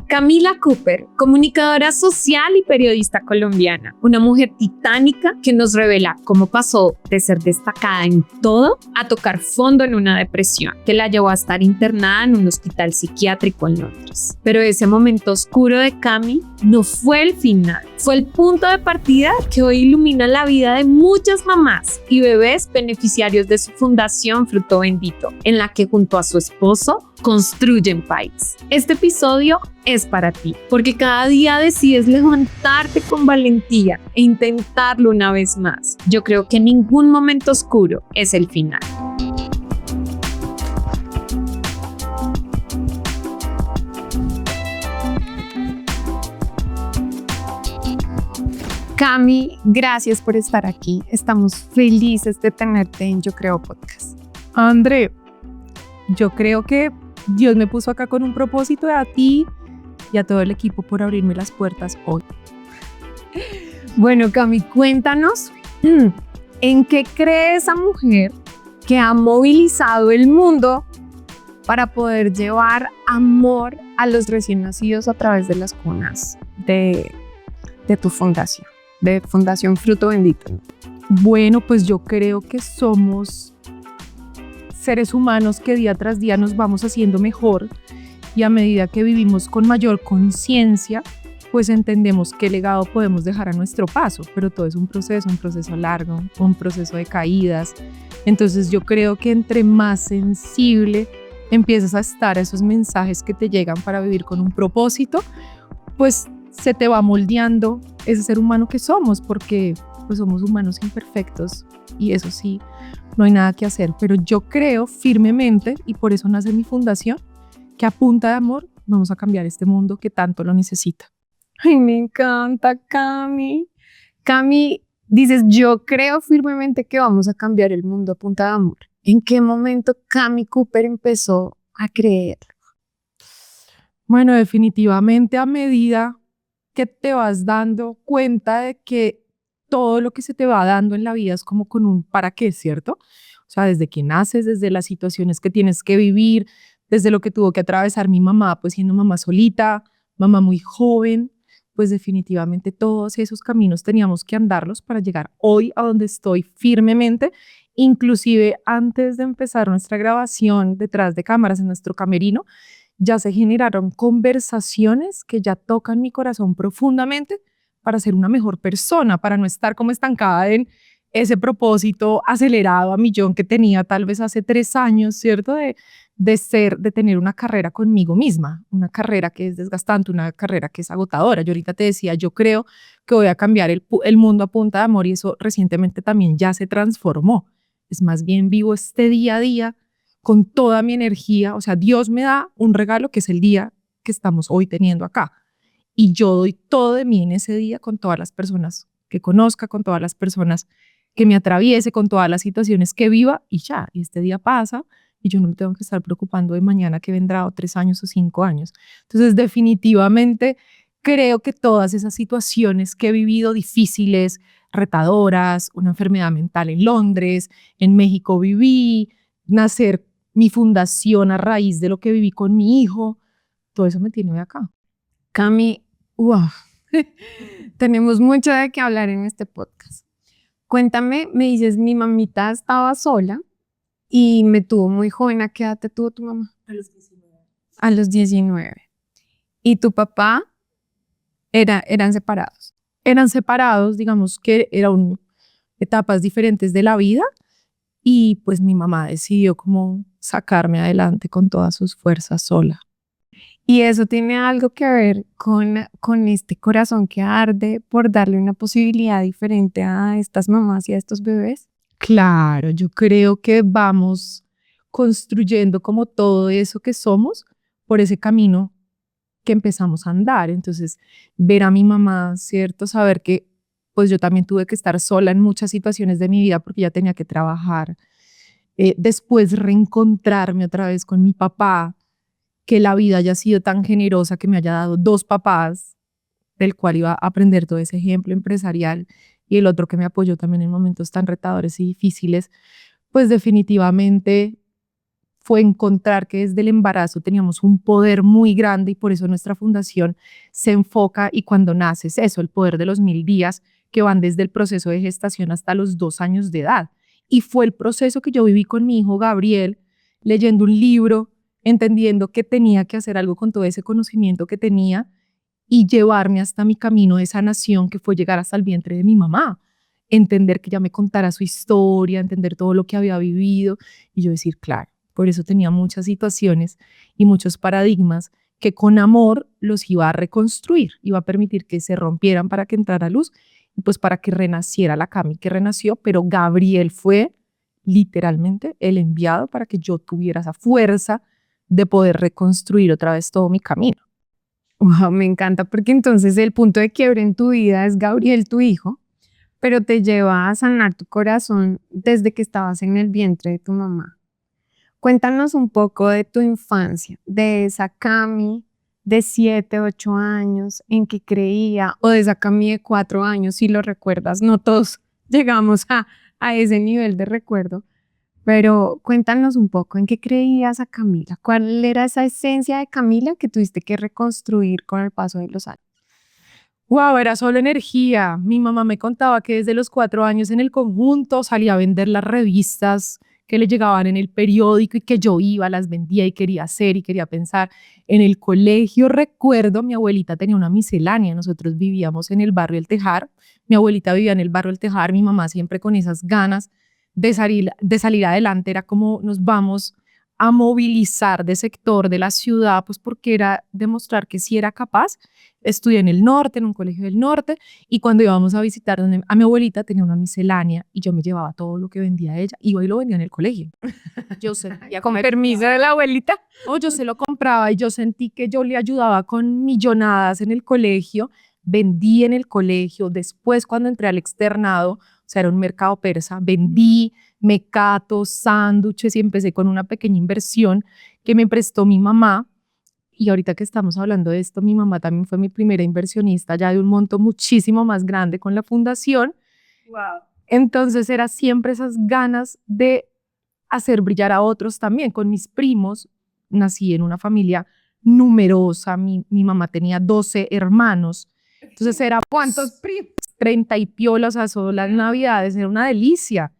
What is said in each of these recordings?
Camila Cooper, comunicadora social y periodista colombiana, una mujer titánica que nos revela cómo pasó de ser destacada en todo a tocar fondo en una depresión que la llevó a estar internada en un hospital psiquiátrico en Londres. Pero ese momento oscuro de Cami no fue el final, fue el punto de partida que hoy ilumina la vida de muchas mamás y bebés beneficiarios de su fundación Fruto Bendito, en la que junto a su esposo construyen país. Este episodio es para ti, porque cada día decides levantarte con valentía e intentarlo una vez más. Yo creo que ningún momento oscuro es el final. Cami, gracias por estar aquí. Estamos felices de tenerte en Yo Creo Podcast. André, yo creo que Dios me puso acá con un propósito, a ti y a todo el equipo por abrirme las puertas hoy. Bueno, Cami, cuéntanos en qué cree esa mujer que ha movilizado el mundo para poder llevar amor a los recién nacidos a través de las cunas de tu fundación, de Fundación Fruto Bendito. Bueno, pues yo creo que somos seres humanos que día tras día nos vamos haciendo mejor y a medida que vivimos con mayor conciencia, pues entendemos qué legado podemos dejar a nuestro paso, pero todo es un proceso largo, un proceso de caídas. Entonces yo creo que entre más sensible empiezas a estar a esos mensajes que te llegan para vivir con un propósito, pues se te va moldeando ese ser humano que somos, porque pues somos humanos imperfectos y eso sí, no hay nada que hacer, pero yo creo firmemente, y por eso nace mi fundación, que a punta de amor vamos a cambiar este mundo que tanto lo necesita. Ay, me encanta, Cami. Cami, dices, yo creo firmemente que vamos a cambiar el mundo a punta de amor. ¿En qué momento Cami Cooper empezó a creer? Bueno, definitivamente a medida que te vas dando cuenta de que todo lo que se te va dando en la vida es como con un para qué, ¿cierto? O sea, desde que naces, desde las situaciones que tienes que vivir, desde lo que tuvo que atravesar mi mamá, pues siendo mamá solita, mamá muy joven, pues definitivamente todos esos caminos teníamos que andarlos para llegar hoy a donde estoy firmemente. Inclusive antes de empezar nuestra grabación detrás de cámaras en nuestro camerino, ya se generaron conversaciones que ya tocan mi corazón profundamente para ser una mejor persona, para no estar como estancada en ese propósito acelerado a millón que tenía tal vez hace 3 años, ¿cierto? De tener una carrera conmigo misma, una carrera que es desgastante, una carrera que es agotadora. Yo ahorita te decía, yo creo que voy a cambiar el mundo a punta de amor y eso recientemente también ya se transformó. Es más bien vivo este día a día con toda mi energía. O sea, Dios me da un regalo que es el día que estamos hoy teniendo acá. Y yo doy todo de mí en ese día con todas las personas que conozca, con todas las personas que me atraviese, con todas las situaciones que viva y ya. Y este día pasa y yo no me tengo que estar preocupando de mañana que vendrá o 3 años o 5 años. Entonces, definitivamente creo que todas esas situaciones que he vivido difíciles, retadoras, una enfermedad mental en Londres, en México viví, nacer mi fundación a raíz de lo que viví con mi hijo, todo eso me tiene hoy acá. Cami, wow, tenemos mucho de qué hablar en este podcast. Cuéntame, me dices, mi mamita estaba sola y me tuvo muy joven. ¿A qué edad te tuvo tu mamá? A los 19. A los 19. ¿Y tu papá eran separados? Eran separados, digamos que eran etapas diferentes de la vida y pues mi mamá decidió como sacarme adelante con todas sus fuerzas sola. Y eso tiene algo que ver con este corazón que arde por darle una posibilidad diferente a estas mamás y a estos bebés. Claro, yo creo que vamos construyendo como todo eso que somos por ese camino que empezamos a andar. Entonces, ver a mi mamá, ¿cierto? Saber que pues yo también tuve que estar sola en muchas situaciones de mi vida porque ya tenía que trabajar. Después reencontrarme otra vez con mi papá, que la vida haya sido tan generosa que me haya dado 2 papás, del cual iba a aprender todo ese ejemplo empresarial, y el otro que me apoyó también en momentos tan retadores y difíciles, pues definitivamente fue encontrar que desde el embarazo teníamos un poder muy grande y por eso nuestra fundación se enfoca y cuando naces eso, el poder de los 1000 días que van desde el proceso de gestación hasta los 2 años de edad. Y fue el proceso que yo viví con mi hijo Gabriel, leyendo un libro, entendiendo que tenía que hacer algo con todo ese conocimiento que tenía y llevarme hasta mi camino de sanación, que fue llegar hasta el vientre de mi mamá, entender que ella me contara su historia, entender todo lo que había vivido y yo decir, claro, por eso tenía muchas situaciones y muchos paradigmas que con amor los iba a reconstruir, iba a permitir que se rompieran para que entrara luz y pues para que renaciera la Cami que renació, pero Gabriel fue literalmente el enviado para que yo tuviera esa fuerza de poder reconstruir otra vez todo mi camino. Wow, me encanta porque entonces el punto de quiebre en tu vida es Gabriel, tu hijo, pero te lleva a sanar tu corazón desde que estabas en el vientre de tu mamá. Cuéntanos un poco de tu infancia, de esa Cami de 7, 8 años en que creía, o de esa Cami de 4 años, si lo recuerdas. No todos llegamos a ese nivel de recuerdo, pero cuéntanos un poco en qué creías a Camila. ¿Cuál era esa esencia de Camila que tuviste que reconstruir con el paso de los años? Wow, era solo energía. Mi mamá me contaba que desde los 4 años en el conjunto salía a vender las revistas que le llegaban en el periódico y que yo iba, las vendía y quería hacer y quería pensar. En el colegio recuerdo, mi abuelita tenía una miscelánea, nosotros vivíamos en el barrio El Tejar, mi abuelita vivía en el barrio El Tejar, mi mamá siempre con esas ganas de salir adelante, era como nos vamos a movilizar de sector de la ciudad, pues porque era demostrar que sí era capaz. Estudié en el norte, en un colegio del norte, y cuando íbamos a visitar a mi abuelita tenía una miscelánea y yo me llevaba todo lo que vendía ella, iba y lo vendía en el colegio. Yo sentía ¿Con permiso de la abuelita? yo se lo compraba y yo sentí que yo le ayudaba con millonadas en el colegio, vendí en el colegio, después cuando entré al externado, o sea, era un mercado persa, vendí mecatos, sándwiches y empecé con una pequeña inversión que me prestó mi mamá. Y ahorita que estamos hablando de esto, mi mamá también fue mi primera inversionista ya de un monto muchísimo más grande con la fundación. Wow. Entonces era siempre esas ganas de hacer brillar a otros también. Con mis primos, nací en una familia numerosa, mi mamá tenía 12 hermanos, entonces era ¿Cuántos primos? 30 y piolas, o sea, solo las navidades, era una delicia.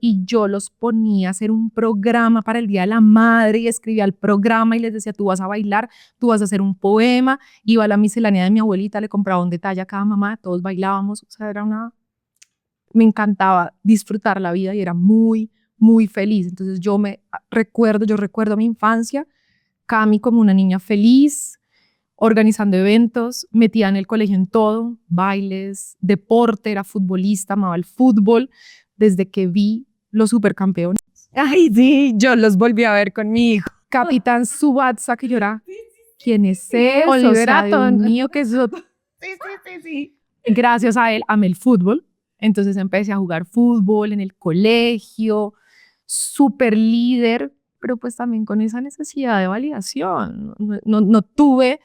Y yo los ponía a hacer un programa para el Día de la Madre y escribía el programa y les decía, tú vas a bailar, tú vas a hacer un poema, iba a la miscelánea de mi abuelita, le compraba un detalle a cada mamá, todos bailábamos, o sea, me encantaba disfrutar la vida y era muy, muy feliz. Entonces yo recuerdo mi infancia, Cami como una niña feliz, organizando eventos, metía en el colegio en todo, bailes, deporte, era futbolista, amaba el fútbol, desde que vi los supercampeones. Ay, sí, yo los volví a ver con mi hijo. Capitán Subatsa, que yo era, ¿quién es eso? Oliver O sea, Dios Atom. mío, que eso. Sí. Gracias a él amé el fútbol, entonces empecé a jugar fútbol en el colegio, súper líder, pero pues también con esa necesidad de validación. No tuve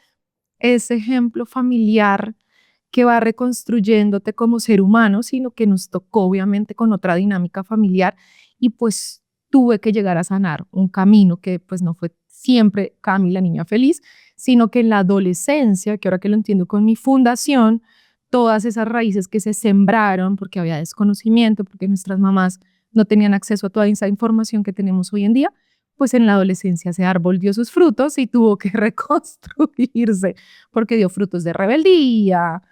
ese ejemplo familiar que va reconstruyéndote como ser humano, sino que nos tocó obviamente con otra dinámica familiar y pues tuve que llegar a sanar un camino que pues no fue siempre Cami la niña feliz, sino que en la adolescencia, que ahora que lo entiendo con mi fundación, todas esas raíces que se sembraron porque había desconocimiento, porque nuestras mamás no tenían acceso a toda esa información que tenemos hoy en día, pues en la adolescencia ese árbol dio sus frutos y tuvo que reconstruirse porque dio frutos de rebeldía,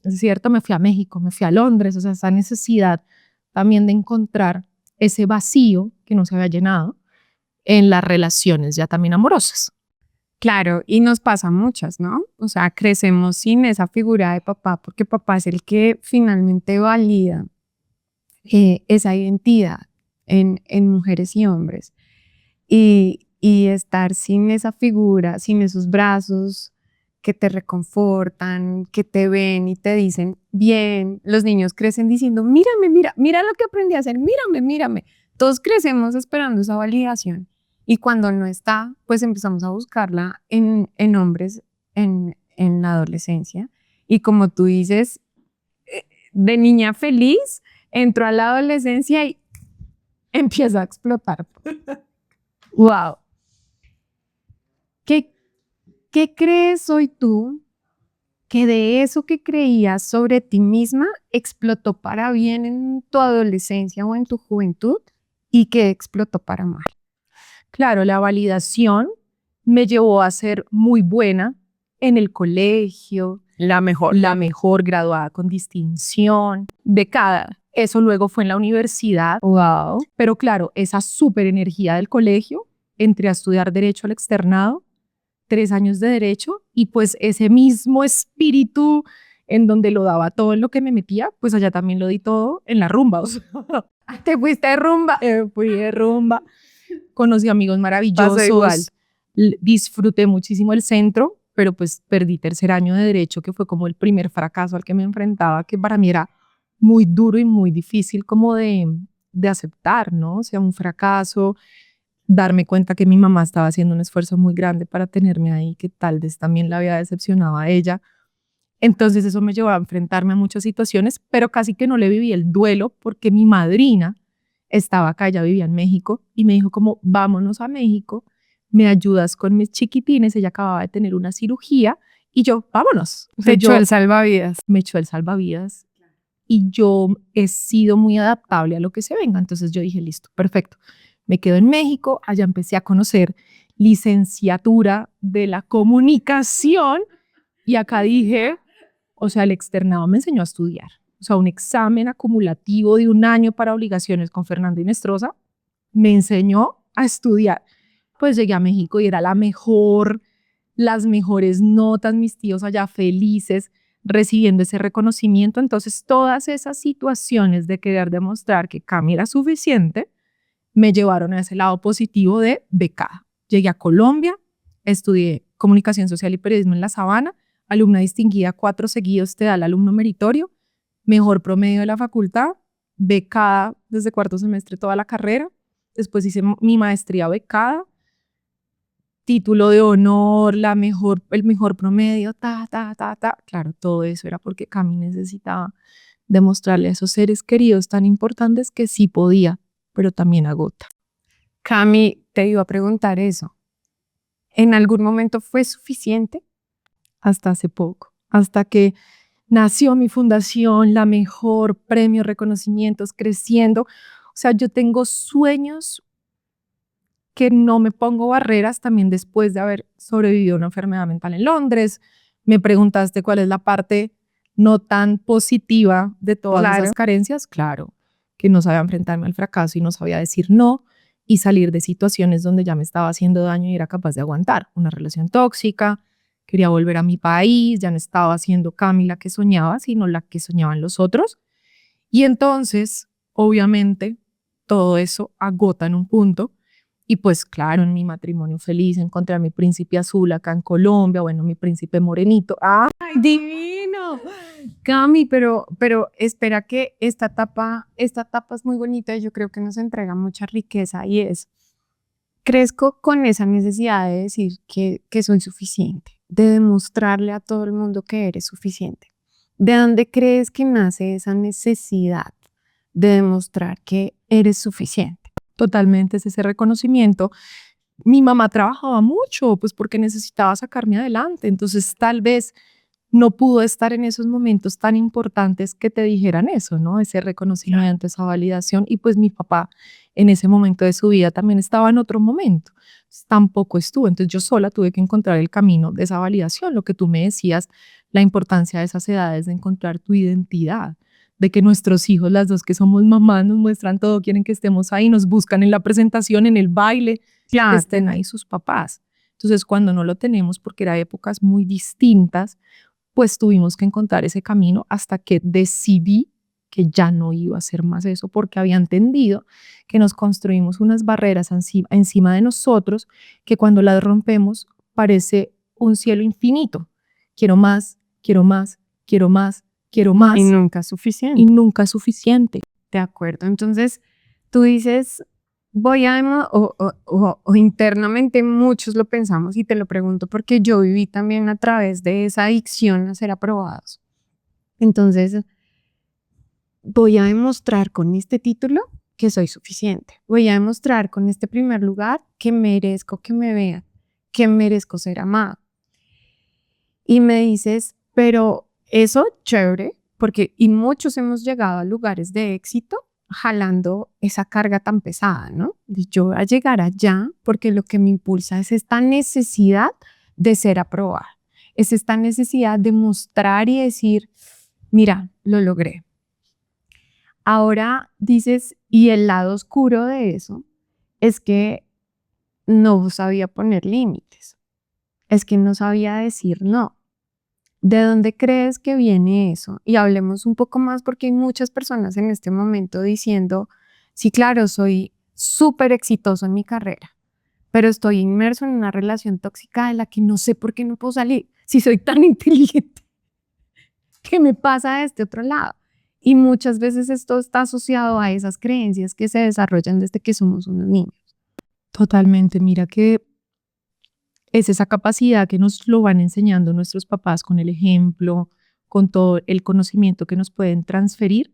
es cierto, me fui a México, me fui a Londres, o sea, esa necesidad también de encontrar ese vacío que no se había llenado en las relaciones ya también amorosas. Claro, y nos pasa a muchas, ¿no? O sea, crecemos sin esa figura de papá, porque papá es el que finalmente valida esa identidad en mujeres y hombres. Y estar sin esa figura, sin esos brazos que te reconfortan, que te ven y te dicen, bien, los niños crecen diciendo, mírame, mira lo que aprendí a hacer, mírame. Todos crecemos esperando esa validación. Y cuando no está, pues empezamos a buscarla en hombres en la adolescencia. Y como tú dices, de niña feliz, entró a la adolescencia y empieza a explotar. Wow. ¿Qué, qué crees hoy tú que de eso que creías sobre ti misma explotó para bien en tu adolescencia o en tu juventud y que explotó para mal? Claro, la validación me llevó a ser muy buena en el colegio, la mejor graduada con distinción, becada. Eso luego fue en la universidad. Wow. Pero claro, esa súper energía del colegio, entré a estudiar Derecho al externado, 3 años de Derecho, y pues ese mismo espíritu en donde lo daba todo en lo que me metía, pues allá también lo di todo en la rumba. O sea, ¿Te fuiste de rumba? fui de rumba, conocí amigos Pasó maravillosos, igual. disfruté muchísimo el centro, pero pues perdí tercer año de Derecho, que fue como el primer fracaso al que me enfrentaba, que para mí era muy duro y muy difícil como de aceptar, ¿no? O sea, un fracaso, darme cuenta que mi mamá estaba haciendo un esfuerzo muy grande para tenerme ahí, que tal vez también la había decepcionado a ella. Entonces eso me llevó a enfrentarme a muchas situaciones, pero casi que no le viví el duelo porque mi madrina estaba acá, ella vivía en México y me dijo como vámonos a México, me ayudas con mis chiquitines, ella acababa de tener una cirugía y yo, vámonos. O sea, Te echó yo el salvavidas. me echó el salvavidas y yo he sido muy adaptable a lo que se venga. Entonces yo dije, listo, perfecto. Me quedo en México, allá empecé a conocer licenciatura de la comunicación y acá dije, o sea, el externado me enseñó a estudiar. O sea, un examen acumulativo de 1 año para obligaciones con Fernanda Inestrosa me enseñó a estudiar. Pues llegué a México y era la mejor, las mejores notas, mis tíos allá felices recibiendo ese reconocimiento. Entonces, todas esas situaciones de querer demostrar que Cami era suficiente me llevaron a ese lado positivo de becada. Llegué a Colombia, estudié comunicación social y periodismo en La Sabana, alumna distinguida 4 seguidos te da el alumno meritorio, mejor promedio de la facultad, becada desde cuarto semestre toda la carrera, después hice mi maestría becada, título de honor, el mejor promedio, ta. Claro, todo eso era porque Cami necesitaba demostrarle a esos seres queridos tan importantes que sí podía, pero también agota. Cami, te iba a preguntar eso. ¿En algún momento fue suficiente? Hasta hace poco, hasta que nació mi fundación, la mejor, premios, reconocimientos, creciendo. O sea, yo tengo sueños que no me pongo barreras también después de haber sobrevivido a una enfermedad mental en Londres. Me preguntaste cuál es la parte no tan positiva de todas Claro. esas carencias. Claro, que no sabía enfrentarme al fracaso y no sabía decir no y salir de situaciones donde ya me estaba haciendo daño y era capaz de aguantar. Una relación tóxica, quería volver a mi país, ya no estaba siendo Cami la que soñaba, sino la que soñaban los otros. Y entonces, obviamente, todo eso agota en un punto. Y pues claro, en mi matrimonio feliz encontré a mi príncipe azul acá en Colombia, bueno, mi príncipe morenito. ¡Ah! ¡Ay, divino! Cami, pero espera que esta etapa es muy bonita y yo creo que nos entrega mucha riqueza y es, crezco con esa necesidad de decir que soy suficiente, de demostrarle a todo el mundo que eres suficiente. ¿De dónde crees que nace esa necesidad de demostrar que eres suficiente? Totalmente es ese reconocimiento. Mi mamá trabajaba mucho, pues porque necesitaba sacarme adelante, entonces tal vez no pudo estar en esos momentos tan importantes que te dijeran eso, ¿no? Ese reconocimiento, esa validación. Y pues mi papá en ese momento de su vida también estaba en otro momento, tampoco estuvo. Entonces yo sola tuve que encontrar el camino de esa validación, lo que tú me decías, la importancia de esas edades de encontrar tu identidad, de que nuestros hijos, las dos que somos mamás, nos muestran todo, quieren que estemos ahí, nos buscan en la presentación, en el baile, que estén ahí sus papás. Entonces cuando no lo tenemos, porque eran épocas muy distintas, pues tuvimos que encontrar ese camino hasta que decidí que ya no iba a hacer más eso porque había entendido que nos construimos unas barreras encima de nosotros que cuando las rompemos parece un cielo infinito. Quiero más, quiero más, quiero más, quiero más. Y nunca es suficiente. Y nunca es suficiente. De acuerdo. Entonces, tú dices, o internamente muchos lo pensamos y te lo pregunto porque yo viví también a través de esa adicción a ser aprobados. Entonces, voy a demostrar con este título que soy suficiente. Voy a demostrar con este primer lugar que merezco que me vean, que merezco ser amada. Y me dices, pero eso chévere, porque y muchos hemos llegado a lugares de éxito jalando esa carga tan pesada, ¿no? Y yo voy a llegar allá porque lo que me impulsa es esta necesidad de ser aprobada, es esta necesidad de mostrar y decir, mira, lo logré. Ahora dices, y el lado oscuro de eso es que no sabía poner límites, es que no sabía decir no. ¿De dónde crees que viene eso? Y hablemos un poco más porque hay muchas personas en este momento diciendo, sí, claro, soy súper exitoso en mi carrera, pero estoy inmerso en una relación tóxica de la que no sé por qué no puedo salir. Si soy tan inteligente, ¿qué me pasa de este otro lado? Y muchas veces esto está asociado a esas creencias que se desarrollan desde que somos unos niños. Totalmente, mira que es esa capacidad que nos lo van enseñando nuestros papás con el ejemplo, con todo el conocimiento que nos pueden transferir,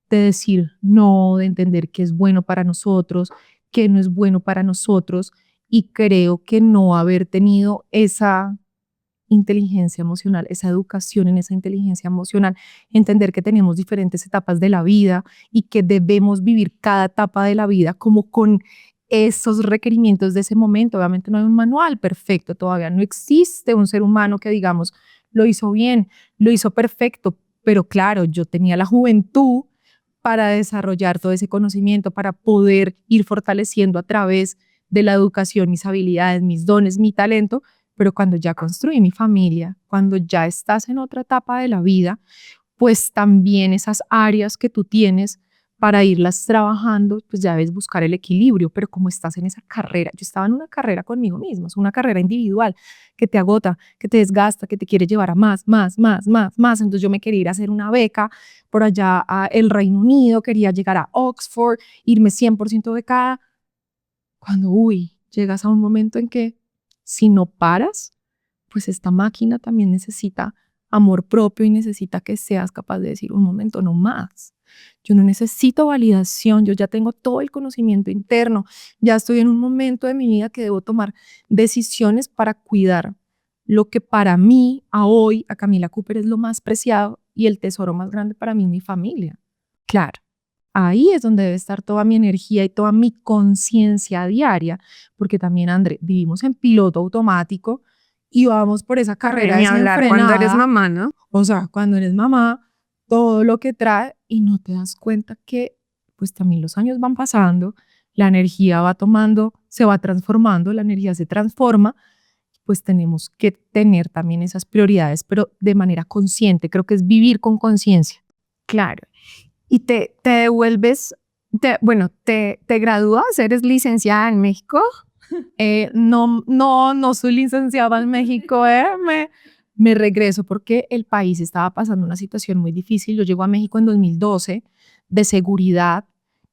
de decir no, de entender qué es bueno para nosotros, qué no es bueno para nosotros, y creo que no haber tenido esa inteligencia emocional, esa educación en esa inteligencia emocional, entender que tenemos diferentes etapas de la vida y que debemos vivir cada etapa de la vida como con esos requerimientos de ese momento. Obviamente no hay un manual perfecto, todavía no existe un ser humano que digamos lo hizo bien, lo hizo perfecto, pero claro, yo tenía la juventud para desarrollar todo ese conocimiento, para poder ir fortaleciendo a través de la educación mis habilidades, mis dones, mi talento. Pero cuando ya construí mi familia, cuando ya estás en otra etapa de la vida, pues también esas áreas que tú tienes para irlas trabajando, pues ya debes buscar el equilibrio. Pero como estás en esa carrera, yo estaba en una carrera conmigo misma, es una carrera individual que te agota, que te desgasta, que te quiere llevar a más, más, más, más, más. Entonces yo me quería ir a hacer una beca por allá a el Reino Unido, quería llegar a Oxford, irme 100% becada. Cuando, llegas a un momento en que si no paras, pues esta máquina también necesita amor propio y necesita que seas capaz de decir un momento no más. Yo no necesito validación, yo ya tengo todo el conocimiento interno, ya estoy en un momento de mi vida que debo tomar decisiones para cuidar lo que para mí, a hoy, a Camila Cooper, es lo más preciado y el tesoro más grande para mí, mi familia. Claro. Ahí es donde debe estar toda mi energía y toda mi conciencia diaria, porque también, André, vivimos en piloto automático y vamos por esa carrera Ni hablar cuando eres mamá, ¿no? O sea, cuando eres mamá, todo lo que trae y no te das cuenta que pues también los años van pasando, la energía va tomando, se va transformando, la energía se transforma, pues tenemos que tener también esas prioridades, pero de manera consciente. Creo que es vivir con conciencia. Claro. Y te devuelves, te gradúas, eres licenciada en México. No soy licenciada en México, me regreso porque el país estaba pasando una situación muy difícil. Yo llego a México en 2012 de seguridad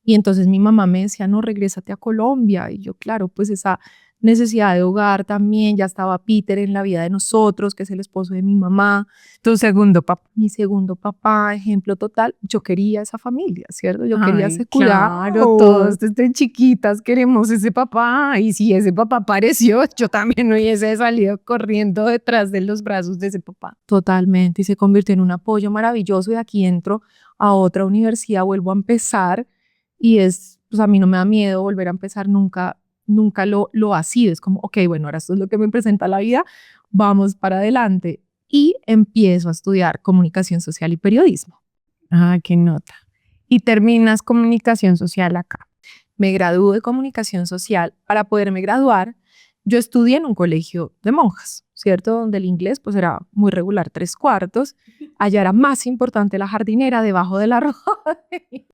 y entonces mi mamá me decía, no, regrésate a Colombia. Y yo, claro, pues esa necesidad de hogar también, ya estaba Peter en la vida de nosotros, que es el esposo de mi mamá. Tu segundo papá. Mi segundo papá, ejemplo total, yo quería esa familia, ¿cierto? Yo quería ese cuidado. Claro, todos desde chiquitas queremos ese papá. Y si ese papá apareció, yo también hubiese salido corriendo detrás de los brazos de ese papá. Totalmente, y se convirtió en un apoyo maravilloso y de aquí entro a otra universidad, vuelvo a empezar y pues a mí no me da miedo volver a empezar nunca, nunca lo ha sido. Es como, ok, bueno, ahora esto es lo que me presenta la vida, vamos para adelante. Y empiezo a estudiar comunicación social y periodismo. Ah, qué nota. Y terminas comunicación social acá. Me gradué de comunicación social. Para poderme graduar, yo estudié en un colegio de monjas, ¿cierto? Donde el inglés pues era muy regular, 3/4. Allá era más importante la jardinera debajo de la rodilla.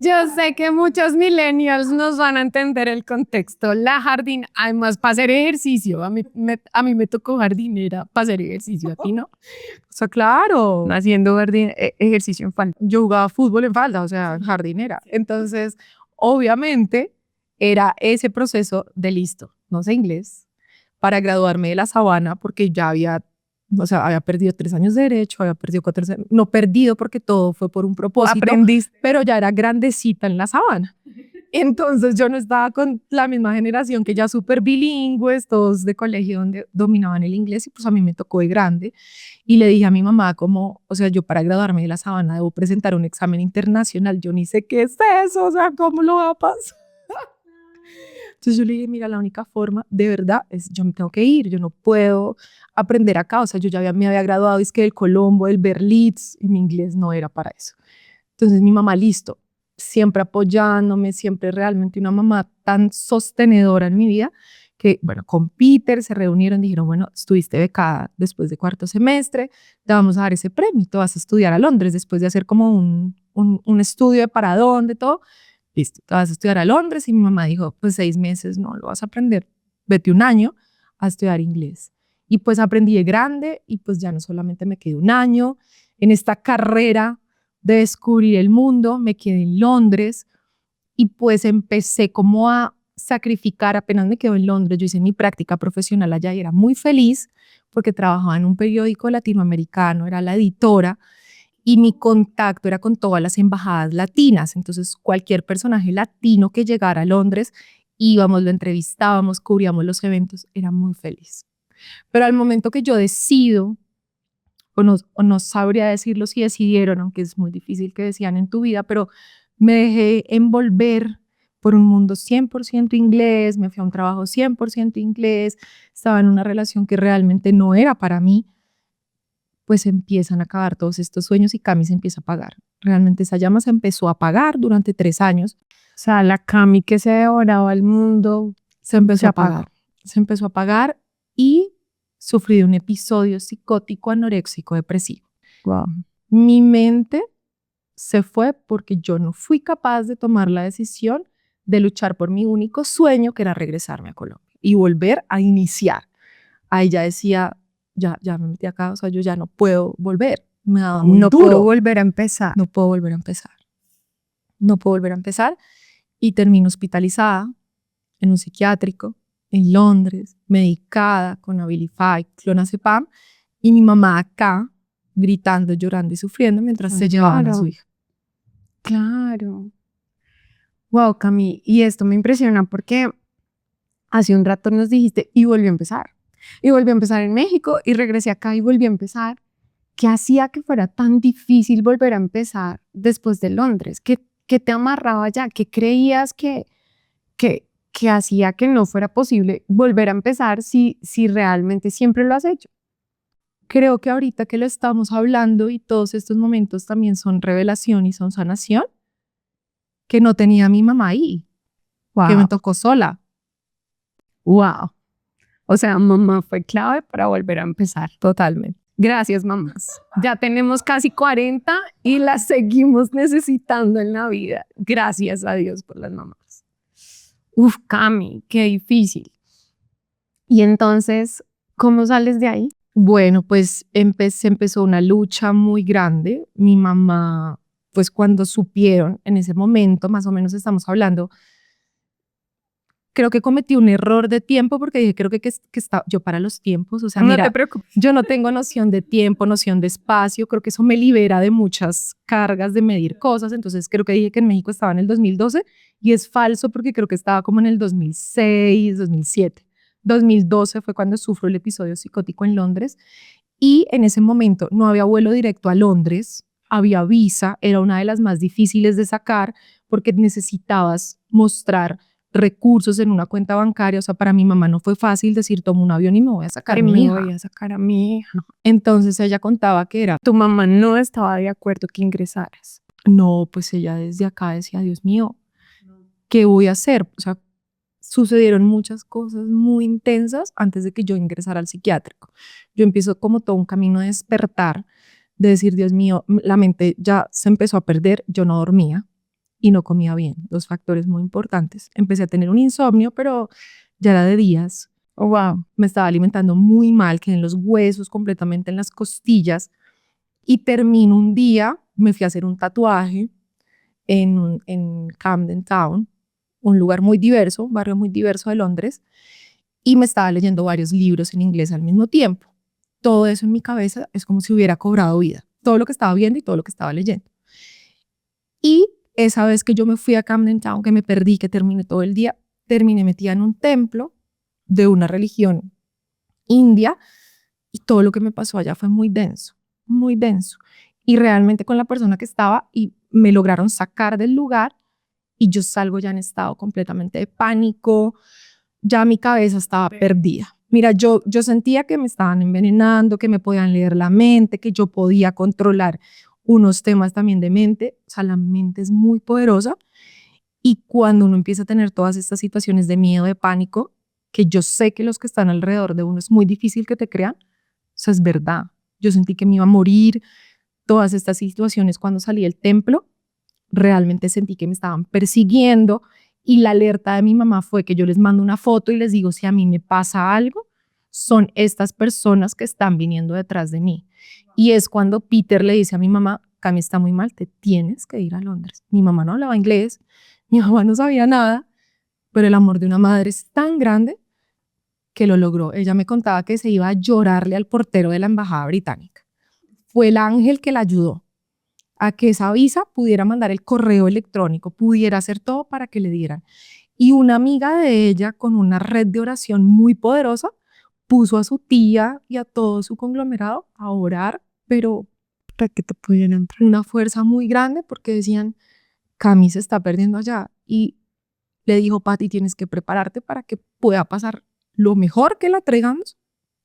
Yo sé que muchos millennials nos van a entender el contexto. La jardín, además, para hacer ejercicio. A mí me tocó jardinera para hacer ejercicio. ¿A ti no? O sea, claro. Haciendo ejercicio en falda. Yo jugaba fútbol en falda, o sea, jardinera. Entonces, obviamente, era ese proceso de listo, no sé inglés, para graduarme de la Sabana, porque ya había O sea, había perdido 3 años de derecho, había perdido 4 años, no perdido porque todo fue por un propósito, Aprendiste. pero ya era grandecita en la sabana. Entonces yo no estaba con la misma generación que ya súper bilingües, todos de colegio donde dominaban el inglés, y pues a mí me tocó de grande. Y le dije a mi mamá como, o sea, yo para graduarme de la sabana debo presentar un examen internacional, yo ni sé qué es eso, o sea, ¿cómo lo va a pasar? Entonces yo le dije, mira, la única forma de verdad es yo me tengo que ir, yo no puedo aprender acá, o sea, yo ya me había graduado, es que del Colombo, del Berlitz, y mi inglés no era para eso. Entonces mi mamá, listo, siempre apoyándome, siempre realmente una mamá tan sostenedora en mi vida, que bueno, con Peter se reunieron, dijeron, bueno, estuviste becada después de 4º semestre, te vamos a dar ese premio, te vas a estudiar a Londres después de hacer como un estudio de para dónde, todo. Listo, te vas a estudiar a Londres. Y mi mamá dijo, pues 6 meses no lo vas a aprender, vete 1 año a estudiar inglés. Y pues aprendí de grande y pues ya no solamente me quedé 1 año en esta carrera de descubrir el mundo, me quedé en Londres y pues empecé como a sacrificar, apenas me quedo en Londres, yo hice mi práctica profesional allá y era muy feliz porque trabajaba en un periódico latinoamericano, era la editora, y mi contacto era con todas las embajadas latinas. Entonces, cualquier personaje latino que llegara a Londres, íbamos, lo entrevistábamos, cubríamos los eventos, era muy feliz. Pero al momento que yo decido, o no sabría decirlo si decidieron, aunque es muy difícil que decían en tu vida, pero me dejé envolver por un mundo 100% inglés, me fui a un trabajo 100% inglés, estaba en una relación que realmente no era para mí, pues empiezan a acabar todos estos sueños y Cami se empieza a apagar. Realmente esa llama se empezó a apagar durante 3 años. O sea, la Cami que se devoraba el mundo Se empezó se a apagó. apagar. Se empezó a apagar y sufrí de un episodio psicótico anoréxico depresivo. Wow. Mi mente se fue porque yo no fui capaz de tomar la decisión de luchar por mi único sueño, que era regresarme a Colombia y volver a iniciar. Ahí ya decía, ya me metí acá, o sea, yo ya no puedo volver. Me daba muy No duro. puedo volver a empezar. No puedo volver a empezar. No puedo volver a empezar. Y termino hospitalizada en un psiquiátrico en Londres, medicada con Abilify, clonazepam, y mi mamá acá gritando, llorando y sufriendo mientras se llevaban a su hija. Claro. Wow, Cami, y esto me impresiona porque hace un rato nos dijiste y volvió a empezar. Y volvió a empezar en México y regresé acá y volvió a empezar. ¿Qué hacía que fuera tan difícil volver a empezar después de Londres? ¿Qué te amarraba ya? ¿Qué creías que hacía que no fuera posible volver a empezar si realmente siempre lo has hecho? Creo que ahorita que lo estamos hablando y todos estos momentos también son revelación y son sanación, que no tenía a mi mamá ahí, que me tocó sola. Wow. O sea, mamá fue clave para volver a empezar. Totalmente. Gracias, mamás. Ya tenemos casi 40 y las seguimos necesitando en la vida. Gracias a Dios por las mamás. Uf, Cami, qué difícil. Y entonces, ¿cómo sales de ahí? Bueno, pues empezó una lucha muy grande. Mi mamá, pues cuando supieron en ese momento, más o menos estamos hablando, creo que cometí un error de tiempo porque dije, creo que está yo para los tiempos, o sea, No mira, te preocupes. yo no tengo noción de tiempo, noción de espacio, creo que eso me libera de muchas cargas de medir cosas, entonces creo que dije que en México estaba en el 2012 y es falso porque creo que estaba como en el 2006, 2007. 2012 fue cuando sufro el episodio psicótico en Londres y en ese momento no había vuelo directo a Londres, había visa, era una de las más difíciles de sacar porque necesitabas mostrar recursos en una cuenta bancaria, o sea, para mi mamá no fue fácil decir tomo un avión y me voy a sacar a mi hija. voy a sacar a mi hija. Entonces ella contaba que era, Tu mamá no estaba de acuerdo que ingresaras. no, pues ella desde acá decía, Dios mío, ¿qué voy a hacer? O sea, sucedieron muchas cosas muy intensas antes de que yo ingresara al psiquiátrico. Yo empiezo como todo un camino de despertar, de decir, Dios mío, la mente ya se empezó a perder, yo no dormía y no comía bien, 2 factores muy importantes. Empecé a tener un insomnio, pero ya era de días. Oh, wow. Me estaba alimentando muy mal, quedé en los huesos, completamente en las costillas, y termino un día, me fui a hacer un tatuaje en Camden Town, un lugar muy diverso, un barrio muy diverso de Londres, y me estaba leyendo varios libros en inglés al mismo tiempo. todo eso en mi cabeza es como si hubiera cobrado vida. Todo lo que estaba viendo y todo lo que estaba leyendo. Y esa vez que yo me fui a Camden Town, que me perdí, que terminé todo el día, terminé metida en un templo de una religión india y todo lo que me pasó allá fue muy denso, muy denso. Y realmente con la persona que estaba y me lograron sacar del lugar y yo salgo ya en estado completamente de pánico, ya mi cabeza estaba perdida. Mira, yo sentía que me estaban envenenando, que me podían leer la mente, que yo podía controlar unos temas también de mente. O sea, la mente es muy poderosa y cuando uno empieza a tener todas estas situaciones de miedo, de pánico, que yo sé que los que están alrededor de uno es muy difícil que te crean, o sea, es verdad. Yo sentí que me iba a morir. Todas estas situaciones cuando salí del templo, realmente sentí que me estaban persiguiendo y la alerta de mi mamá fue que yo les mando una foto y les digo, si a mí me pasa algo, son estas personas que están viniendo detrás de mí. Y es cuando Peter le dice a mi mamá, Cami está muy mal, te tienes que ir a Londres. Mi mamá no hablaba inglés, mi mamá no sabía nada, pero el amor de una madre es tan grande que lo logró. Ella me contaba que se iba a llorarle al portero de la embajada británica. Fue el ángel que la ayudó a que esa visa pudiera mandar el correo electrónico, pudiera hacer todo para que le dieran. Y una amiga de ella, con una red de oración muy poderosa, puso a su tía y a todo su conglomerado a orar, pero Para que te pudieran entrar. una fuerza muy grande porque decían, Cami se está perdiendo allá. Y le dijo, Pati, tienes que prepararte para que pueda pasar lo mejor que la traigamos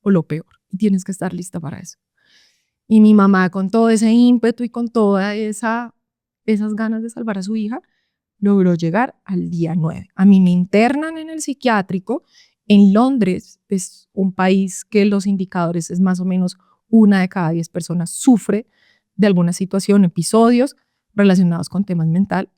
o lo peor. Y tienes que estar lista para eso. Y mi mamá, con todo ese ímpetu y con todas esas ganas de salvar a su hija, logró llegar al día 9. A mí me internan en el psiquiátrico. En Londres es un país que los indicadores es más o menos 1 de cada 10 personas sufre de alguna situación, episodios relacionados con temas mental,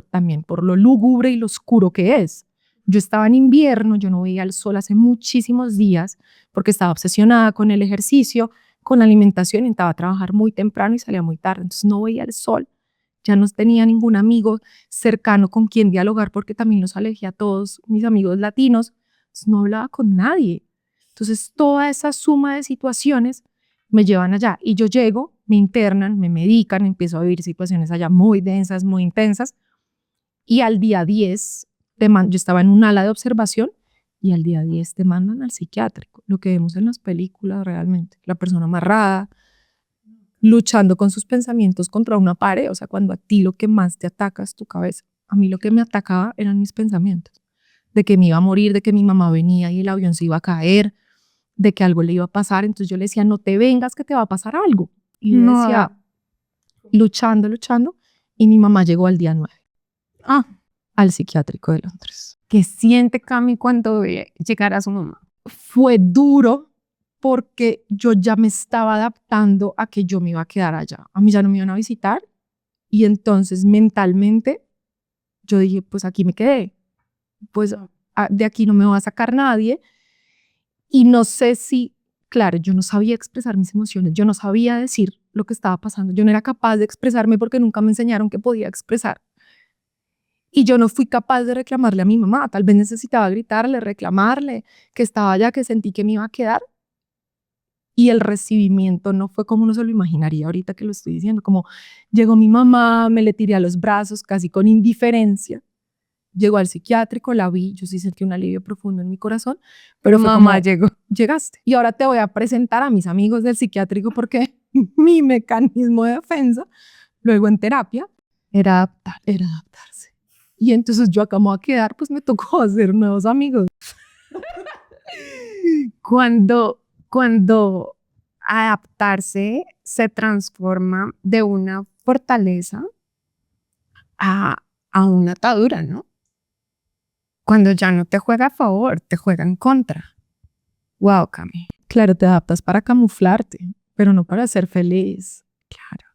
también por lo lúgubre y lo oscuro que es. Yo estaba en invierno, yo no veía el sol hace muchísimos días porque estaba obsesionada con el ejercicio, con la alimentación, intentaba trabajar muy temprano y salía muy tarde, entonces no veía el sol, ya no tenía ningún amigo cercano con quien dialogar porque también los alejé a todos mis amigos latinos, entonces no hablaba con nadie. Entonces toda esa suma de situaciones me llevan allá y yo llego, me internan, me medican, empiezo a vivir situaciones allá muy densas, muy intensas y al día 10, yo estaba en un ala de observación y al día 10 te mandan al psiquiátrico, lo que vemos en las películas realmente, la persona amarrada, luchando con sus pensamientos contra una pared, o sea, cuando a ti lo que más te ataca es tu cabeza. A mí lo que me atacaba eran mis pensamientos, de que me iba a morir, de que mi mamá venía y el avión se iba a caer, de que algo le iba a pasar, entonces yo le decía, no te vengas que te va a pasar algo. Y yo No. decía, luchando, y mi mamá llegó al día 9 al psiquiátrico de Londres. ¿Qué siente Cami cuando ve llegar a su mamá? Fue duro porque yo ya me estaba adaptando a que yo me iba a quedar allá. A mí ya no me iban a visitar y entonces mentalmente yo dije, pues aquí me quedé, pues de aquí no me va a sacar nadie y no sé si, claro, yo no sabía expresar mis emociones, yo no sabía decir lo que estaba pasando, yo no era capaz de expresarme porque nunca me enseñaron que podía expresar. Y yo no fui capaz de reclamarle a mi mamá, tal vez necesitaba gritarle, reclamarle que estaba allá, que sentí que me iba a quedar. Y el recibimiento no fue como uno se lo imaginaría ahorita que lo estoy diciendo, como llegó mi mamá, me le tiré a los brazos casi con indiferencia, llegó al psiquiátrico, la vi, yo sí sentí un alivio profundo en mi corazón, pero fue Mamá como, llegó. llegaste. Y ahora te voy a presentar a mis amigos del psiquiátrico porque mi mecanismo de defensa, luego en terapia, era adaptarse. Y entonces yo acá me voy a quedar, pues me tocó hacer nuevos amigos. Cuando adaptarse se transforma de una fortaleza a una atadura, ¿no? Cuando ya no te juega a favor, te juega en contra. Wow, Cami. Claro, te adaptas para camuflarte, pero no para ser feliz. Claro,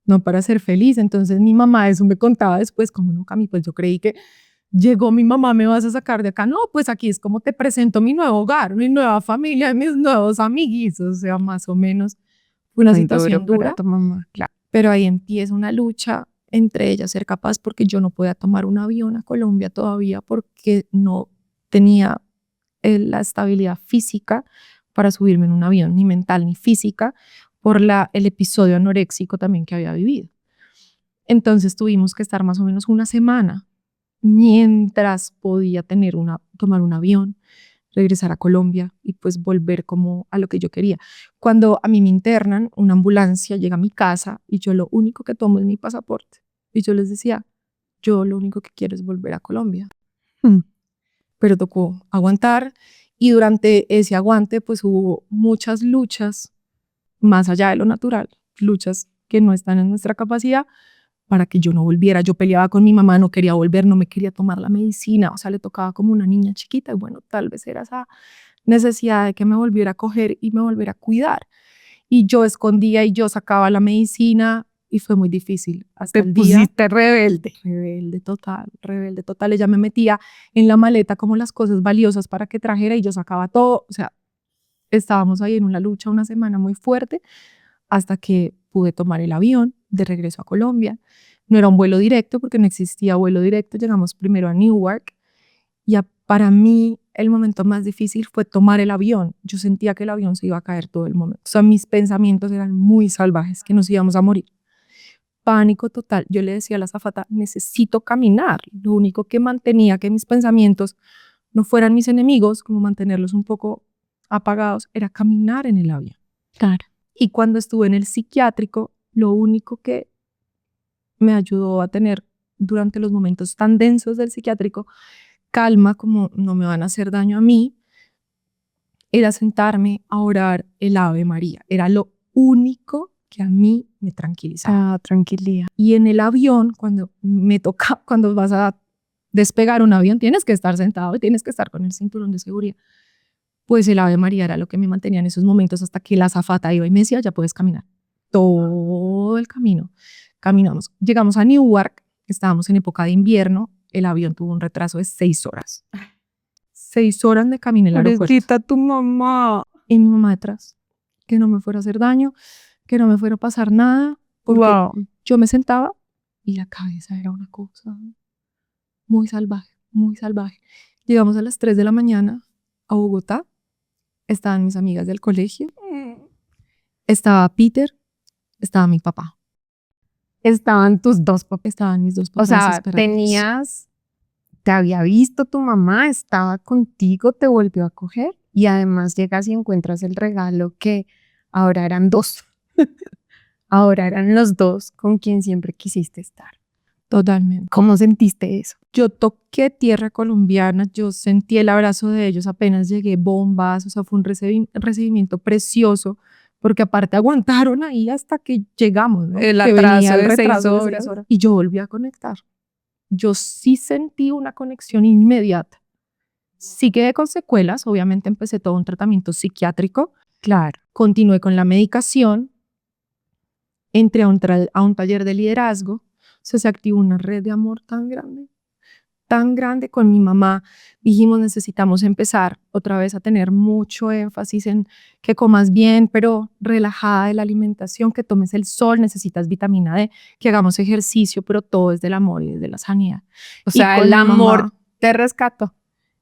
no para ser feliz. Entonces mi mamá eso me contaba después, como no, Cami, pues yo creí que llegó mi mamá, me vas a sacar de acá. No, pues aquí es como te presento mi nuevo hogar, mi nueva familia, mis nuevos amiguitos, o sea, más o menos fue una situación Duro dura, para tu mamá, claro. pero ahí empieza una lucha entre ellas, ser capaz, porque yo no podía tomar un avión a Colombia todavía porque no tenía la estabilidad física para subirme en un avión, ni mental ni física, por el episodio anoréxico también que había vivido. Entonces tuvimos que estar más o menos una semana mientras podía tomar un avión, regresar a Colombia y pues volver como a lo que yo quería. Cuando a mí me internan, una ambulancia llega a mi casa y yo lo único que tomo es mi pasaporte. Y yo les decía, yo lo único que quiero es volver a Colombia. Pero tocó aguantar y durante ese aguante pues hubo muchas luchas más allá de lo natural, luchas que no están en nuestra capacidad para que yo no volviera. Yo peleaba con mi mamá, no quería volver, no me quería tomar la medicina, o sea, le tocaba como una niña chiquita y bueno, tal vez era esa necesidad de que me volviera a coger y me volviera a cuidar. Y yo escondía y yo sacaba la medicina y fue muy difícil hasta el día. Te pusiste rebelde. Rebelde total. Ella me metía en la maleta como las cosas valiosas para que trajera y yo sacaba todo. O sea, estábamos ahí en una lucha una semana muy fuerte hasta que pude tomar el avión de regreso a Colombia. No era un vuelo directo porque no existía vuelo directo. Llegamos primero a Newark y para mí el momento más difícil fue tomar el avión. Yo sentía que el avión se iba a caer todo el momento. O sea, mis pensamientos eran muy salvajes, que nos íbamos a morir. Pánico total. Yo le decía a la azafata, necesito caminar. Lo único que mantenía que mis pensamientos no fueran mis enemigos, como mantenerlos un poco apagados, era caminar en el avión. Claro. Y cuando estuve en el psiquiátrico, lo único que me ayudó a tener durante los momentos tan densos del psiquiátrico, calma, como no me van a hacer daño a mí, era sentarme a orar el Ave María. Era lo único que a mí me tranquilizaba. Tranquilidad. Y en el avión, cuando vas a despegar un avión, tienes que estar sentado y tienes que estar con el cinturón de seguridad. Pues el Ave María era lo que me mantenía en esos momentos hasta que la azafata iba y me decía, ya puedes caminar. Todo el camino caminamos. Llegamos a Newark, estábamos en época de invierno, el avión tuvo un retraso de 6 horas. 6 horas de camino en el aeropuerto. Pobrecita tu mamá. Y mi mamá detrás, que no me fuera a hacer daño, que no me fuera a pasar nada, porque yo me sentaba y la cabeza era una cosa muy salvaje, muy salvaje. Llegamos a las 3 de la mañana a Bogotá, estaban mis amigas del colegio, estaba Peter, estaba mi papá. Estaban tus dos papás. Estaban mis dos O papás. sea, te había visto tu mamá, estaba contigo, te volvió a coger y además llegas y encuentras el regalo que ahora eran dos. Ahora eran los dos con quien siempre quisiste estar. Totalmente. ¿Cómo sentiste eso? Yo toqué tierra colombiana, yo sentí el abrazo de ellos apenas llegué, bombas, o sea, fue un recibimiento precioso, porque aparte aguantaron ahí hasta que llegamos, ¿no? El Que atraso venía el de retraso 6 de 6 horas. Y yo volví a conectar. Yo sí sentí una conexión inmediata. Sí quedé con secuelas, obviamente empecé todo un tratamiento psiquiátrico. Claro. Continué con la medicación, entré a un taller de liderazgo, o sea, se activó una red de amor tan grande con mi mamá. Dijimos, necesitamos empezar otra vez a tener mucho énfasis en que comas bien, pero relajada de la alimentación, que tomes el sol, necesitas vitamina D, que hagamos ejercicio, pero todo es del amor y desde la sanidad. O sea, el amor te rescató.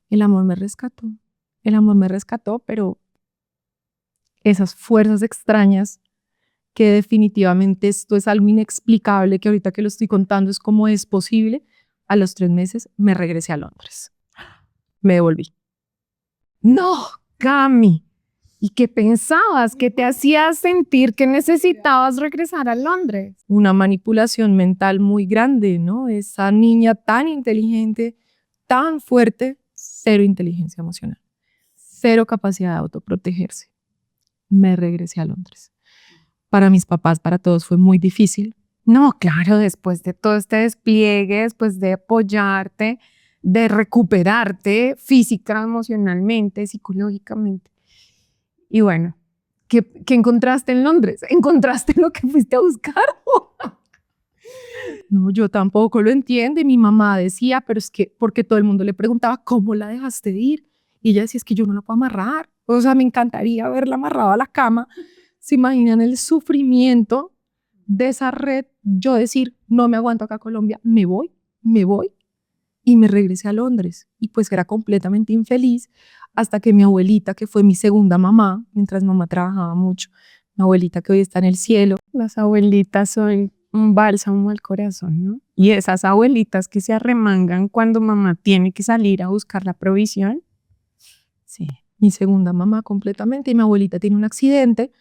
El amor me rescató. El amor me rescató, pero esas fuerzas extrañas que definitivamente esto es algo inexplicable, que ahorita que lo estoy contando es cómo es posible. A los 3 meses me regresé a Londres. Me devolví. No, Cami. ¿Y qué pensabas? ¿Qué te hacía sentir que necesitabas regresar a Londres? Una manipulación mental muy grande, ¿no? Esa niña tan inteligente, tan fuerte, cero inteligencia emocional, cero capacidad de autoprotegerse. Me regresé a Londres. Para mis papás, para todos fue muy difícil. No, claro, después de todo este despliegue, después de apoyarte, de recuperarte física, emocionalmente, psicológicamente. Y bueno, ¿qué encontraste en Londres? ¿Encontraste lo que fuiste a buscar? No, yo tampoco lo entiendo. Y mi mamá decía, pero es que, porque todo el mundo le preguntaba, ¿cómo la dejaste de ir? Y ella decía, es que yo no la puedo amarrar. O sea, me encantaría haberla amarrado a la cama. ¿Se imaginan el sufrimiento de esa red? Yo decir, no me aguanto acá a Colombia, me voy. Y me regresé a Londres. Y pues era completamente infeliz hasta que mi abuelita, que fue mi segunda mamá, mientras mamá trabajaba mucho, mi abuelita que hoy está en el cielo. Las abuelitas son un bálsamo al corazón, ¿no? Y esas abuelitas que se arremangan cuando mamá tiene que salir a buscar la provisión. Sí, mi segunda mamá completamente, y mi abuelita tiene un accidente,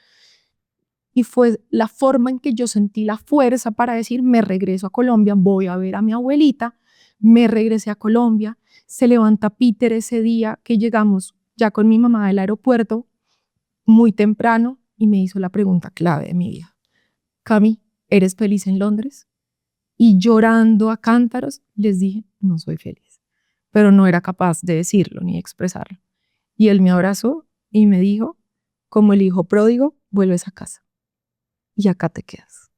y fue la forma en que yo sentí la fuerza para decir, me regreso a Colombia, voy a ver a mi abuelita. Me regresé a Colombia, se levanta Peter ese día que llegamos ya con mi mamá del aeropuerto, muy temprano, y me hizo la pregunta clave de mi vida. Cami, ¿eres feliz en Londres? Y llorando a cántaros les dije, no soy feliz, pero no era capaz de decirlo ni expresarlo. Y él me abrazó y me dijo, como el hijo pródigo, vuelves a casa y acá te quedas.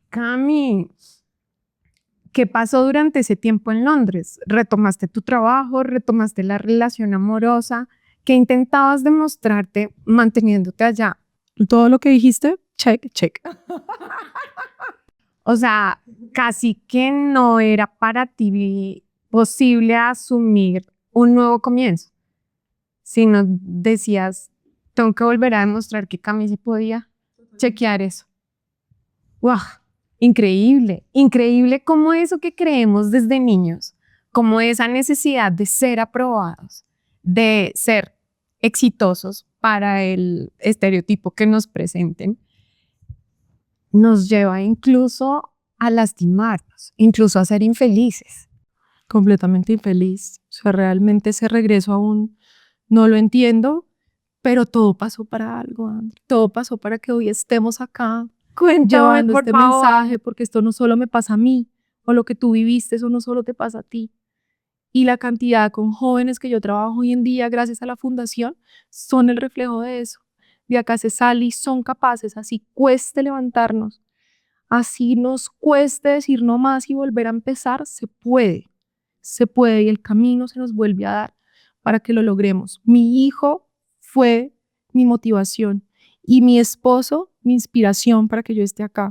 Cami, ¿qué pasó durante ese tiempo en Londres? ¿Retomaste tu trabajo? ¿Retomaste la relación amorosa? ¿Qué intentabas demostrarte manteniéndote allá? Todo lo que dijiste, check, check. O sea, casi que no era para ti posible asumir un nuevo comienzo, sino decías, tengo que volver a demostrar que Cami sí podía chequear eso. ¡Wow! Increíble, increíble cómo eso que creemos desde niños, como esa necesidad de ser aprobados, de ser exitosos para el estereotipo que nos presenten, nos lleva incluso a lastimarnos, incluso a ser infelices. Completamente infeliz. O sea, realmente ese regreso aún no lo entiendo, pero todo pasó para algo, André. Todo pasó para que hoy estemos acá Cuéntame, llevando por este favor. mensaje, porque esto no solo me pasa a mí, o lo que tú viviste, eso no solo te pasa a ti. Y la cantidad con jóvenes que yo trabajo hoy en día, gracias a la fundación, son el reflejo de eso. De acá se sale y son capaces, así cueste levantarnos, así nos cueste decir no más y volver a empezar, se puede y el camino se nos vuelve a dar para que lo logremos. Mi hijo fue mi motivación y mi esposo mi inspiración para que yo esté acá.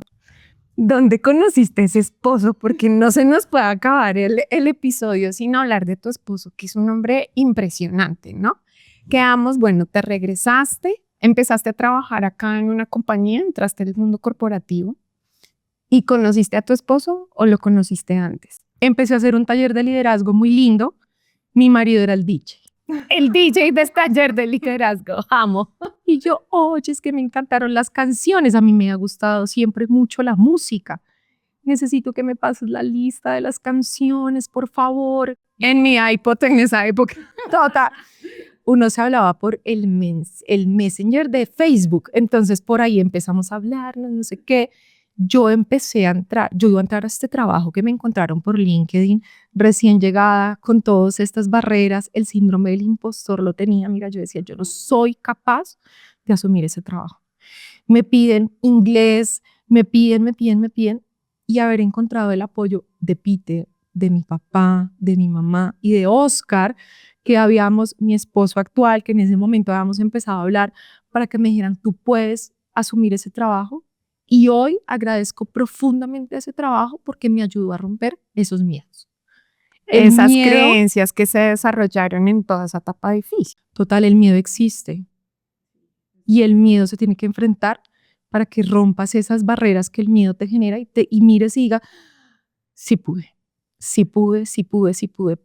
¿Dónde conociste ese esposo? Porque no se nos puede acabar el episodio sin hablar de tu esposo, que es un hombre impresionante, ¿no? Quedamos, bueno, te regresaste, empezaste a trabajar acá en una compañía, entraste al mundo corporativo y conociste a tu esposo o lo conociste antes. Empecé a hacer un taller de liderazgo muy lindo. Mi marido era el DJ. El DJ de este taller de liderazgo, amo. Y yo, oye, es que me encantaron las canciones. A mí me ha gustado siempre mucho la música. Necesito que me pases la lista de las canciones, por favor. En mi iPod en esa época. Total. Uno se hablaba por el Messenger de Facebook. Entonces por ahí empezamos a hablar, no sé qué. Yo iba a entrar a este trabajo que me encontraron por LinkedIn, recién llegada, con todas estas barreras, el síndrome del impostor lo tenía. Mira, yo decía, yo no soy capaz de asumir ese trabajo. Me piden inglés, me piden, y haber encontrado el apoyo de Peter, de mi papá, de mi mamá y de Oscar, que mi esposo actual, que en ese momento habíamos empezado a hablar para que me dijeran, tú puedes asumir ese trabajo. Y hoy agradezco profundamente ese trabajo porque me ayudó a romper esos miedos. Esas creencias que se desarrollaron en toda esa etapa difícil. Total, el miedo existe. Y el miedo se tiene que enfrentar para que rompas esas barreras que el miedo te genera y mires y diga, sí pude,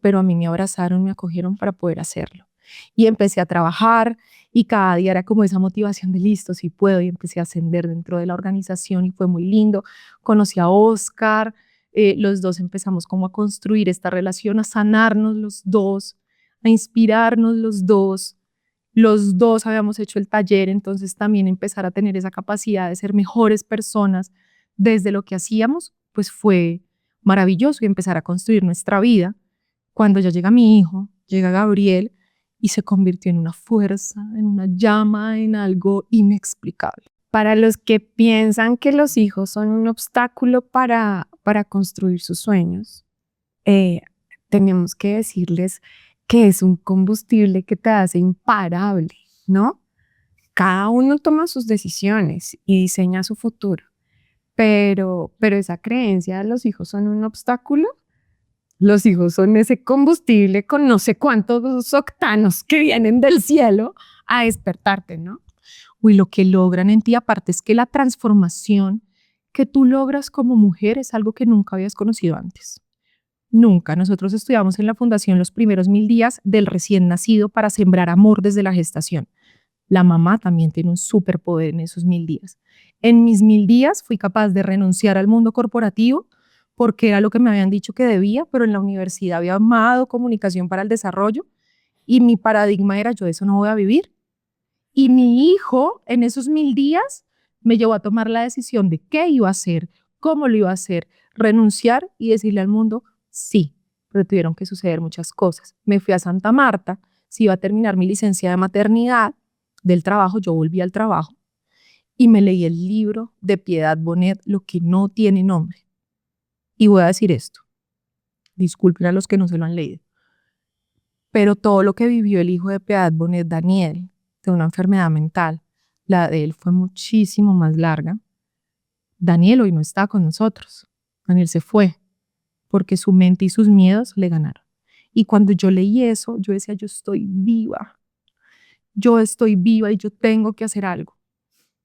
pero a mí me abrazaron, me acogieron para poder hacerlo. Y empecé a trabajar y cada día era como esa motivación de listo, sí puedo, y empecé a ascender dentro de la organización y fue muy lindo. Conocí a Oscar, los dos empezamos como a construir esta relación, a sanarnos los dos, a inspirarnos los dos. Los dos habíamos hecho el taller, entonces también empezar a tener esa capacidad de ser mejores personas desde lo que hacíamos, pues fue maravilloso y empezar a construir nuestra vida. Cuando ya llega mi hijo, llega Gabriel y se convirtió en una fuerza, en una llama, en algo inexplicable. Para los que piensan que los hijos son un obstáculo para construir sus sueños, tenemos que decirles que es un combustible que te hace imparable, ¿no? Cada uno toma sus decisiones y diseña su futuro, pero esa creencia de los hijos son un obstáculo Los hijos son ese combustible con no sé cuántos octanos que vienen del cielo a despertarte, ¿no? Y lo que logran en ti, aparte, es que la transformación que tú logras como mujer es algo que nunca habías conocido antes. Nunca. Nosotros estudiamos en la fundación los primeros 1000 días del recién nacido para sembrar amor desde la gestación. La mamá también tiene un superpoder en esos 1000 días. En mis 1000 días fui capaz de renunciar al mundo corporativo porque era lo que me habían dicho que debía, pero en la universidad había amado comunicación para el desarrollo y mi paradigma era: yo de eso no voy a vivir. Y mi hijo en esos 1000 días me llevó a tomar la decisión de qué iba a hacer, cómo lo iba a hacer, renunciar y decirle al mundo sí, pero tuvieron que suceder muchas cosas. Me fui a Santa Marta, si iba a terminar mi licencia de maternidad del trabajo, yo volví al trabajo y me leí el libro de Piedad Bonet, Lo que no tiene nombre. Y voy a decir esto, disculpen a los que no se lo han leído, pero todo lo que vivió el hijo de Piedad Bonet, Daniel, de una enfermedad mental, la de él fue muchísimo más larga. Daniel hoy no está con nosotros. Daniel se fue porque su mente y sus miedos le ganaron. Y cuando yo leí eso, yo decía: yo estoy viva y yo tengo que hacer algo.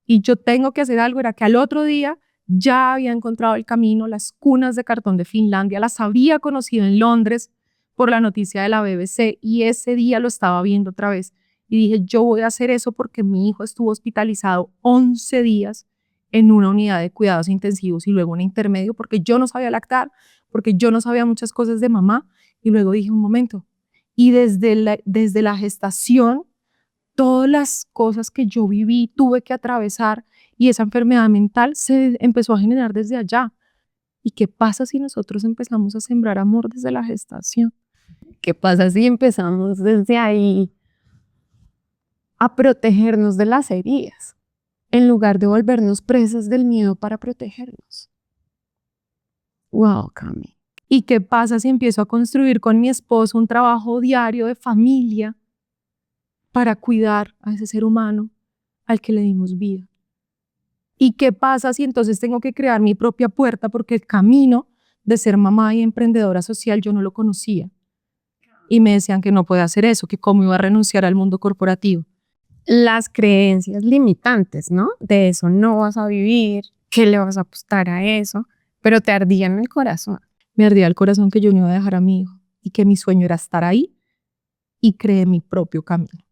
Y yo tengo que hacer algo era que al otro día ya había encontrado el camino, las cunas de cartón de Finlandia, las había conocido en Londres por la noticia de la BBC y ese día lo estaba viendo otra vez. Y dije: yo voy a hacer eso porque mi hijo estuvo hospitalizado 11 días en una unidad de cuidados intensivos y luego en intermedio porque yo no sabía lactar, porque yo no sabía muchas cosas de mamá. Y luego dije: un momento. Y desde la gestación, todas las cosas que yo viví, tuve que atravesar y esa enfermedad mental se empezó a generar desde allá. ¿Y qué pasa si nosotros empezamos a sembrar amor desde la gestación? ¿Qué pasa si empezamos desde ahí a protegernos de las heridas, en lugar de volvernos presas del miedo para protegernos? Wow, Cami. ¿Y qué pasa si empiezo a construir con mi esposo un trabajo diario de familia para cuidar a ese ser humano al que le dimos vida? ¿Y qué pasa si entonces tengo que crear mi propia puerta porque el camino de ser mamá y emprendedora social yo no lo conocía? Y me decían que no podía hacer eso, que cómo iba a renunciar al mundo corporativo. Las creencias limitantes, ¿no? De eso no vas a vivir, que le vas a apostar a eso, pero te ardía en el corazón. Me ardía el corazón que yo no iba a dejar a mi hijo y que mi sueño era estar ahí, y creé mi propio camino.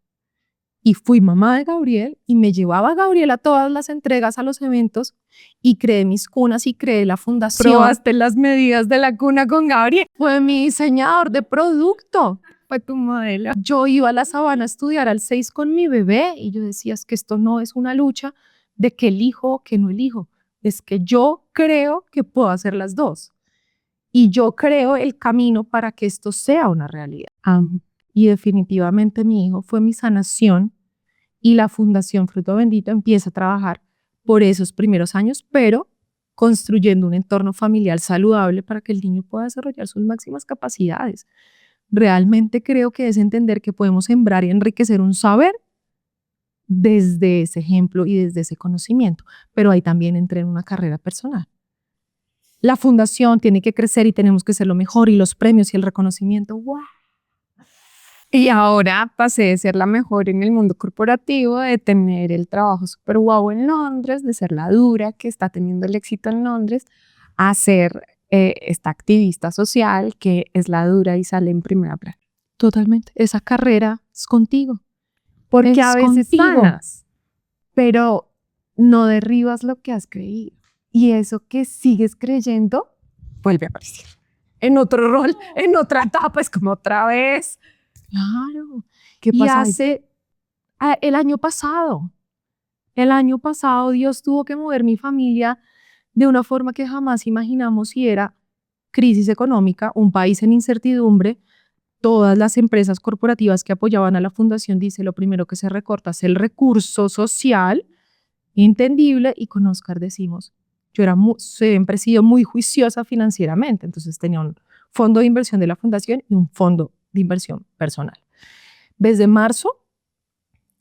Y fui mamá de Gabriel y me llevaba a Gabriel a todas las entregas, a los eventos, y creé mis cunas y creé la fundación. ¿Probaste las medidas de la cuna con Gabriel? Fue mi diseñador de producto. Fue tu modelo. Yo iba a la sabana a estudiar al 6 con mi bebé y yo decía: es que esto no es una lucha de que elijo o que no elijo, es que yo creo que puedo hacer las dos. Y yo creo el camino para que esto sea una realidad. Y definitivamente mi hijo fue mi sanación y la Fundación Fruto Bendito empieza a trabajar por esos primeros años, pero construyendo un entorno familiar saludable para que el niño pueda desarrollar sus máximas capacidades. Realmente creo que es entender que podemos sembrar y enriquecer un saber desde ese ejemplo y desde ese conocimiento, pero ahí también entré en una carrera personal. La fundación tiene que crecer y tenemos que ser lo mejor, y los premios y el reconocimiento, ¡wow! Y ahora pasé de ser la mejor en el mundo corporativo, de tener el trabajo súper guau en Londres, de ser la dura que está teniendo el éxito en Londres, a ser esta activista social que es la dura y sale en primera plana. Totalmente. Esa carrera es contigo. Porque a veces contigo. sanas, pero no derribas lo que has creído. Y eso que sigues creyendo vuelve a aparecer. En otro rol, en otra etapa, es como otra vez. Claro. ¿Qué Y pasa? el año pasado Dios tuvo que mover mi familia de una forma que jamás imaginamos, y era crisis económica, un país en incertidumbre. Todas las empresas corporativas que apoyaban a la fundación, dice, lo primero que se recorta es el recurso social, entendible, y con Oscar decimos, yo siempre he sido muy juiciosa financieramente, entonces tenía un fondo de inversión de la fundación y un fondo de inversión personal. Desde marzo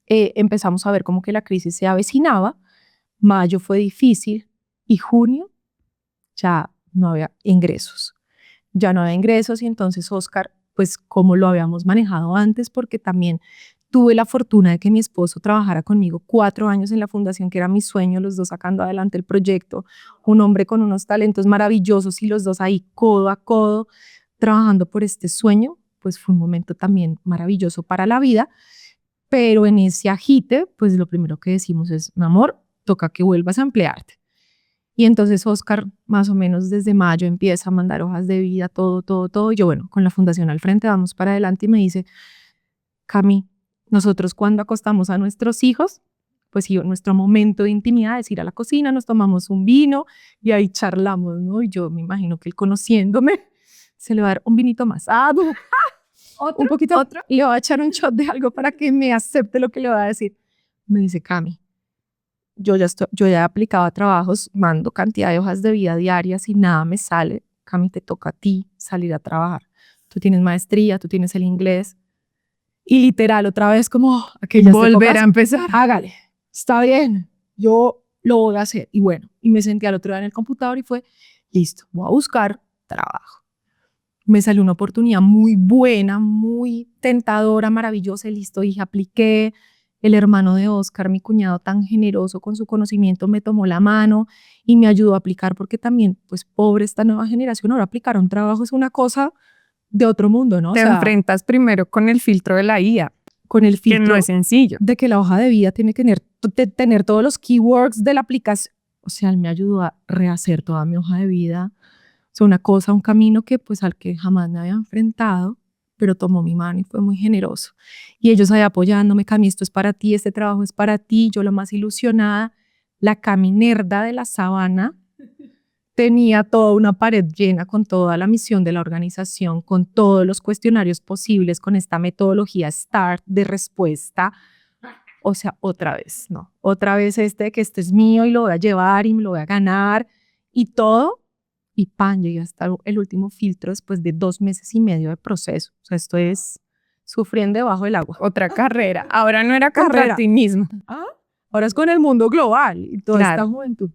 empezamos a ver como que la crisis se avecinaba, mayo fue difícil y junio ya no había ingresos. ya no había ingresos y entonces Oscar, pues como lo habíamos manejado antes, porque también tuve la fortuna de que mi esposo trabajara conmigo 4 años en la fundación, que era mi sueño, los dos sacando adelante el proyecto, un hombre con unos talentos maravillosos y los dos ahí codo a codo trabajando por este sueño, pues fue un momento también maravilloso para la vida, pero en ese agite, pues lo primero que decimos es, mi amor, toca que vuelvas a emplearte. Y entonces Oscar, más o menos desde mayo, empieza a mandar hojas de vida, todo. Y yo, bueno, con la fundación al frente, vamos para adelante y me dice, Cami, nosotros cuando acostamos a nuestros hijos, pues sí, nuestro momento de intimidad es ir a la cocina, nos tomamos un vino y ahí charlamos, ¿no? Y yo me imagino que él conociéndome, se le va a dar un vinito más. Un poquito, ¿Otro? le va a echar un shot de algo para que me acepte lo que le va a decir. Me dice, Cami, yo ya he aplicado a trabajos, mando cantidad de hojas de vida diarias y nada me sale. Cami, te toca a ti salir a trabajar. Tú tienes maestría, tú tienes el inglés. Y literal, otra vez como aquellas Volver épocas, a empezar. hágale, está bien, yo lo voy a hacer. Y bueno, y me senté al otro día en el computador y fue, listo, voy a buscar trabajo. Me salió una oportunidad muy buena, muy tentadora, maravillosa, y listo, dije, apliqué. El hermano de Oscar, mi cuñado tan generoso con su conocimiento, me tomó la mano y me ayudó a aplicar porque también, pues pobre esta nueva generación, ahora aplicar a un trabajo es una cosa de otro mundo, ¿no? Te enfrentas primero con el filtro de la IA, con el que filtro no es sencillo. de que la hoja de vida tiene que tener todos los keywords de la aplicación. O sea, él me ayudó a rehacer toda mi hoja de vida. O sea, una cosa, un camino que pues al que jamás me había enfrentado, pero tomó mi mano y fue muy generoso. Y ellos ahí apoyándome, Cami, esto es para ti, este trabajo es para ti. Yo la más ilusionada, la Cami nerda de la sabana, tenía toda una pared llena con toda la misión de la organización, con todos los cuestionarios posibles, con esta metodología START de respuesta. O sea, otra vez, no. Otra vez que este es mío y lo voy a llevar y me lo voy a ganar y todo. Y pan, llegué hasta el último filtro después de 2 meses y medio de proceso. O sea, esto es sufriendo debajo del agua. Otra carrera. Ahora no era contra Carrera. ti mismo. Ahora es con el mundo global y toda Claro. esta juventud.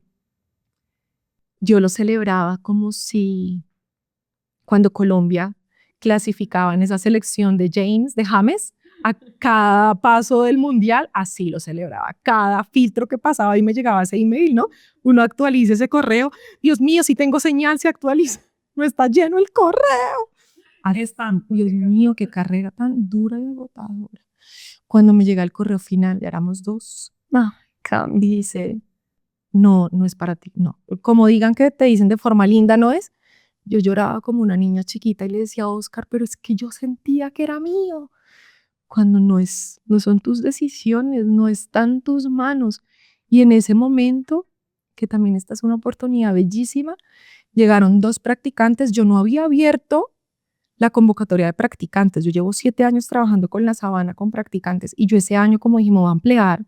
Yo lo celebraba como si cuando Colombia clasificaba en esa selección de James, a cada paso del mundial, así lo celebraba. Cada filtro que pasaba y me llegaba ese email, ¿no? Uno actualiza ese correo. Dios mío, si tengo señal, se actualiza. No está lleno el correo. Dios mío, qué carrera tan dura y agotadora. Cuando me llega el correo final, ya éramos 2. Y dice, no es para ti, no. Como digan que te dicen de forma linda, ¿no es? Yo lloraba como una niña chiquita y le decía a Oscar, pero es que yo sentía que era mío. Cuando no son tus decisiones, no está en tus manos. Y en ese momento, que también esta es una oportunidad bellísima, llegaron 2 practicantes. Yo no había abierto la convocatoria de practicantes. Yo llevo 7 años trabajando con la Sabana con practicantes y yo ese año, como dijimos, voy a emplear,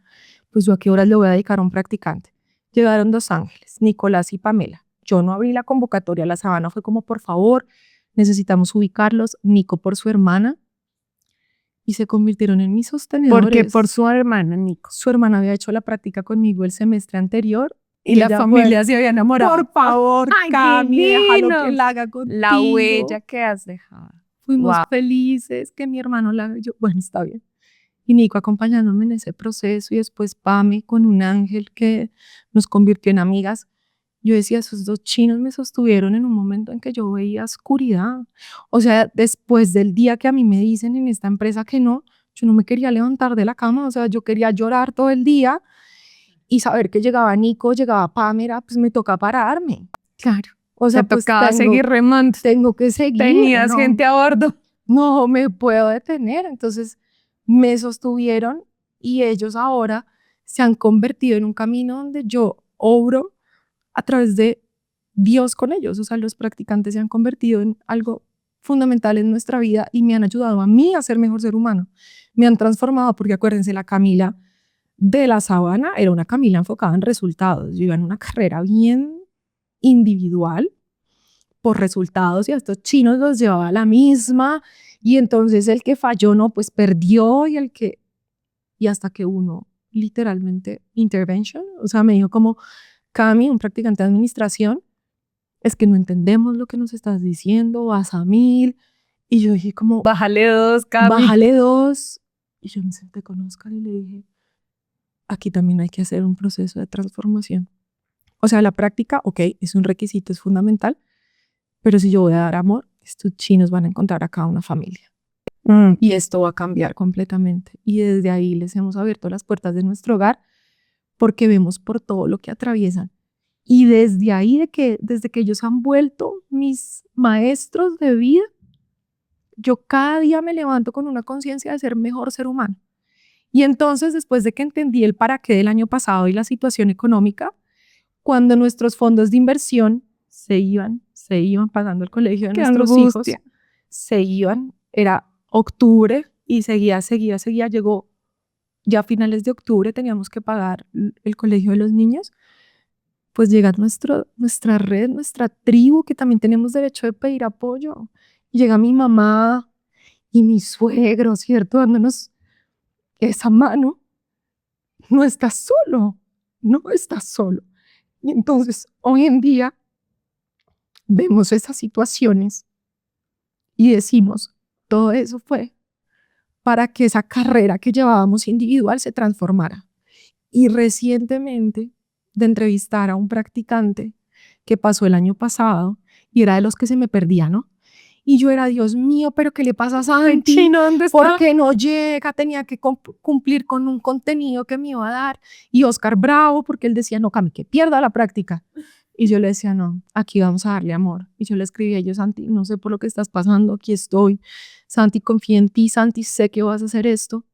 pues yo a qué horas le voy a dedicar a un practicante. Llegaron 2 ángeles, Nicolás y Pamela. Yo no abrí la convocatoria, la Sabana fue como, por favor, necesitamos ubicarlos. Nico por su hermana y se convirtieron en mis sostenedores. Porque por su hermana, Nico. Su hermana había hecho la práctica conmigo el semestre anterior. Y la ella familia se había enamorado. Por favor, Ay, Cami, déjalo divinos. que la haga contigo. La huella que has dejado. Fuimos Wow. felices, que mi hermano la haga. Yo, bueno, está bien. Y Nico acompañándome en ese proceso y después Pame con un ángel que nos convirtió en amigas. Yo decía, esos 2 chinos me sostuvieron en un momento en que yo veía oscuridad. O sea, después del día que a mí me dicen en esta empresa que no, yo no me quería levantar de la cama. O sea, yo quería llorar todo el día y saber que llegaba Nico, llegaba Pamela, pues me toca pararme. Claro. O sea, Te pues tocaba seguir remando. tengo que seguir. Tenías ¿no? gente a bordo. No me puedo detener. Entonces me sostuvieron y ellos ahora se han convertido en un camino donde yo obro a través de Dios con ellos. O sea, los practicantes se han convertido en algo fundamental en nuestra vida y me han ayudado a mí a ser mejor ser humano. Me han transformado porque acuérdense, la Camila de la Sabana era una Camila enfocada en resultados. Yo iba en una carrera bien individual por resultados y a estos chinos los llevaba a la misma y entonces el que falló no, pues perdió y hasta que uno literalmente intervention, o sea, me dijo como Cami, un practicante de administración, es que no entendemos lo que nos estás diciendo, vas a 1000. Y yo dije como, Bájale 2, Cami. bájale 2. Y yo me senté con Oscar y le dije, aquí también hay que hacer un proceso de transformación. O sea, la práctica, ok, es un requisito, es fundamental, pero si yo voy a dar amor, estos chinos van a encontrar acá una familia. Y esto va a cambiar completamente. Y desde ahí les hemos abierto las puertas de nuestro hogar porque vemos por todo lo que atraviesan. Y desde ahí, desde que ellos han vuelto mis maestros de vida, yo cada día me levanto con una conciencia de ser mejor ser humano. Y entonces, después de que entendí el para qué del año pasado y la situación económica, cuando nuestros fondos de inversión se iban pagando el colegio de Qué nuestros angustia. hijos, se iban, era octubre y seguía, llegó ya a finales de octubre, teníamos que pagar el colegio de los niños, pues llega nuestra red, nuestra tribu, que también tenemos derecho de pedir apoyo. Y llega mi mamá y mi suegro, ¿cierto? Dándonos esa mano. No estás solo, no estás solo. Y entonces, hoy en día, vemos esas situaciones y decimos, todo eso fue para que esa carrera que llevábamos individual se transformara. Y recientemente, de entrevistar a un practicante que pasó el año pasado y era de los que se me perdía, ¿no? Y yo era, Dios mío, ¿pero qué le pasa a Santi? Chino, ¿dónde está? ¿Por qué no llega? Tenía que cumplir con un contenido que me iba a dar. Y Oscar bravo, porque él decía, no, Cami, que pierda la práctica. Y yo le decía, no, aquí vamos a darle amor. Y yo le escribí a ellos, Santi, no sé por lo que estás pasando, aquí estoy. Santi, confía en ti, Santi, sé que vas a hacer esto.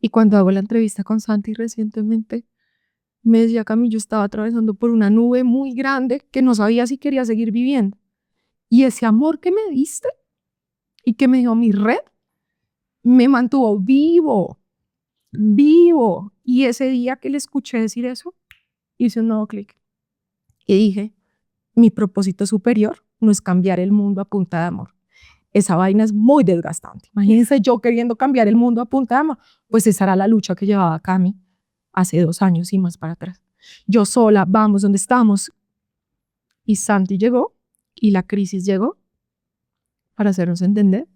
Y cuando hago la entrevista con Santi recientemente, me decía, Cami, yo estaba atravesando por una nube muy grande que no sabía si quería seguir viviendo. Y ese amor que me diste y que me dio mi red, me mantuvo vivo. Y ese día que le escuché decir eso, hice un nuevo clic. Y dije, mi propósito superior no es cambiar el mundo a punta de amor. Esa vaina es muy desgastante. Imagínense yo queriendo cambiar el mundo a punta de amor. Pues esa era la lucha que llevaba Cami hace 2 años y más para atrás. Yo sola, vamos donde estamos. Y Santi llegó y la crisis llegó para hacernos entender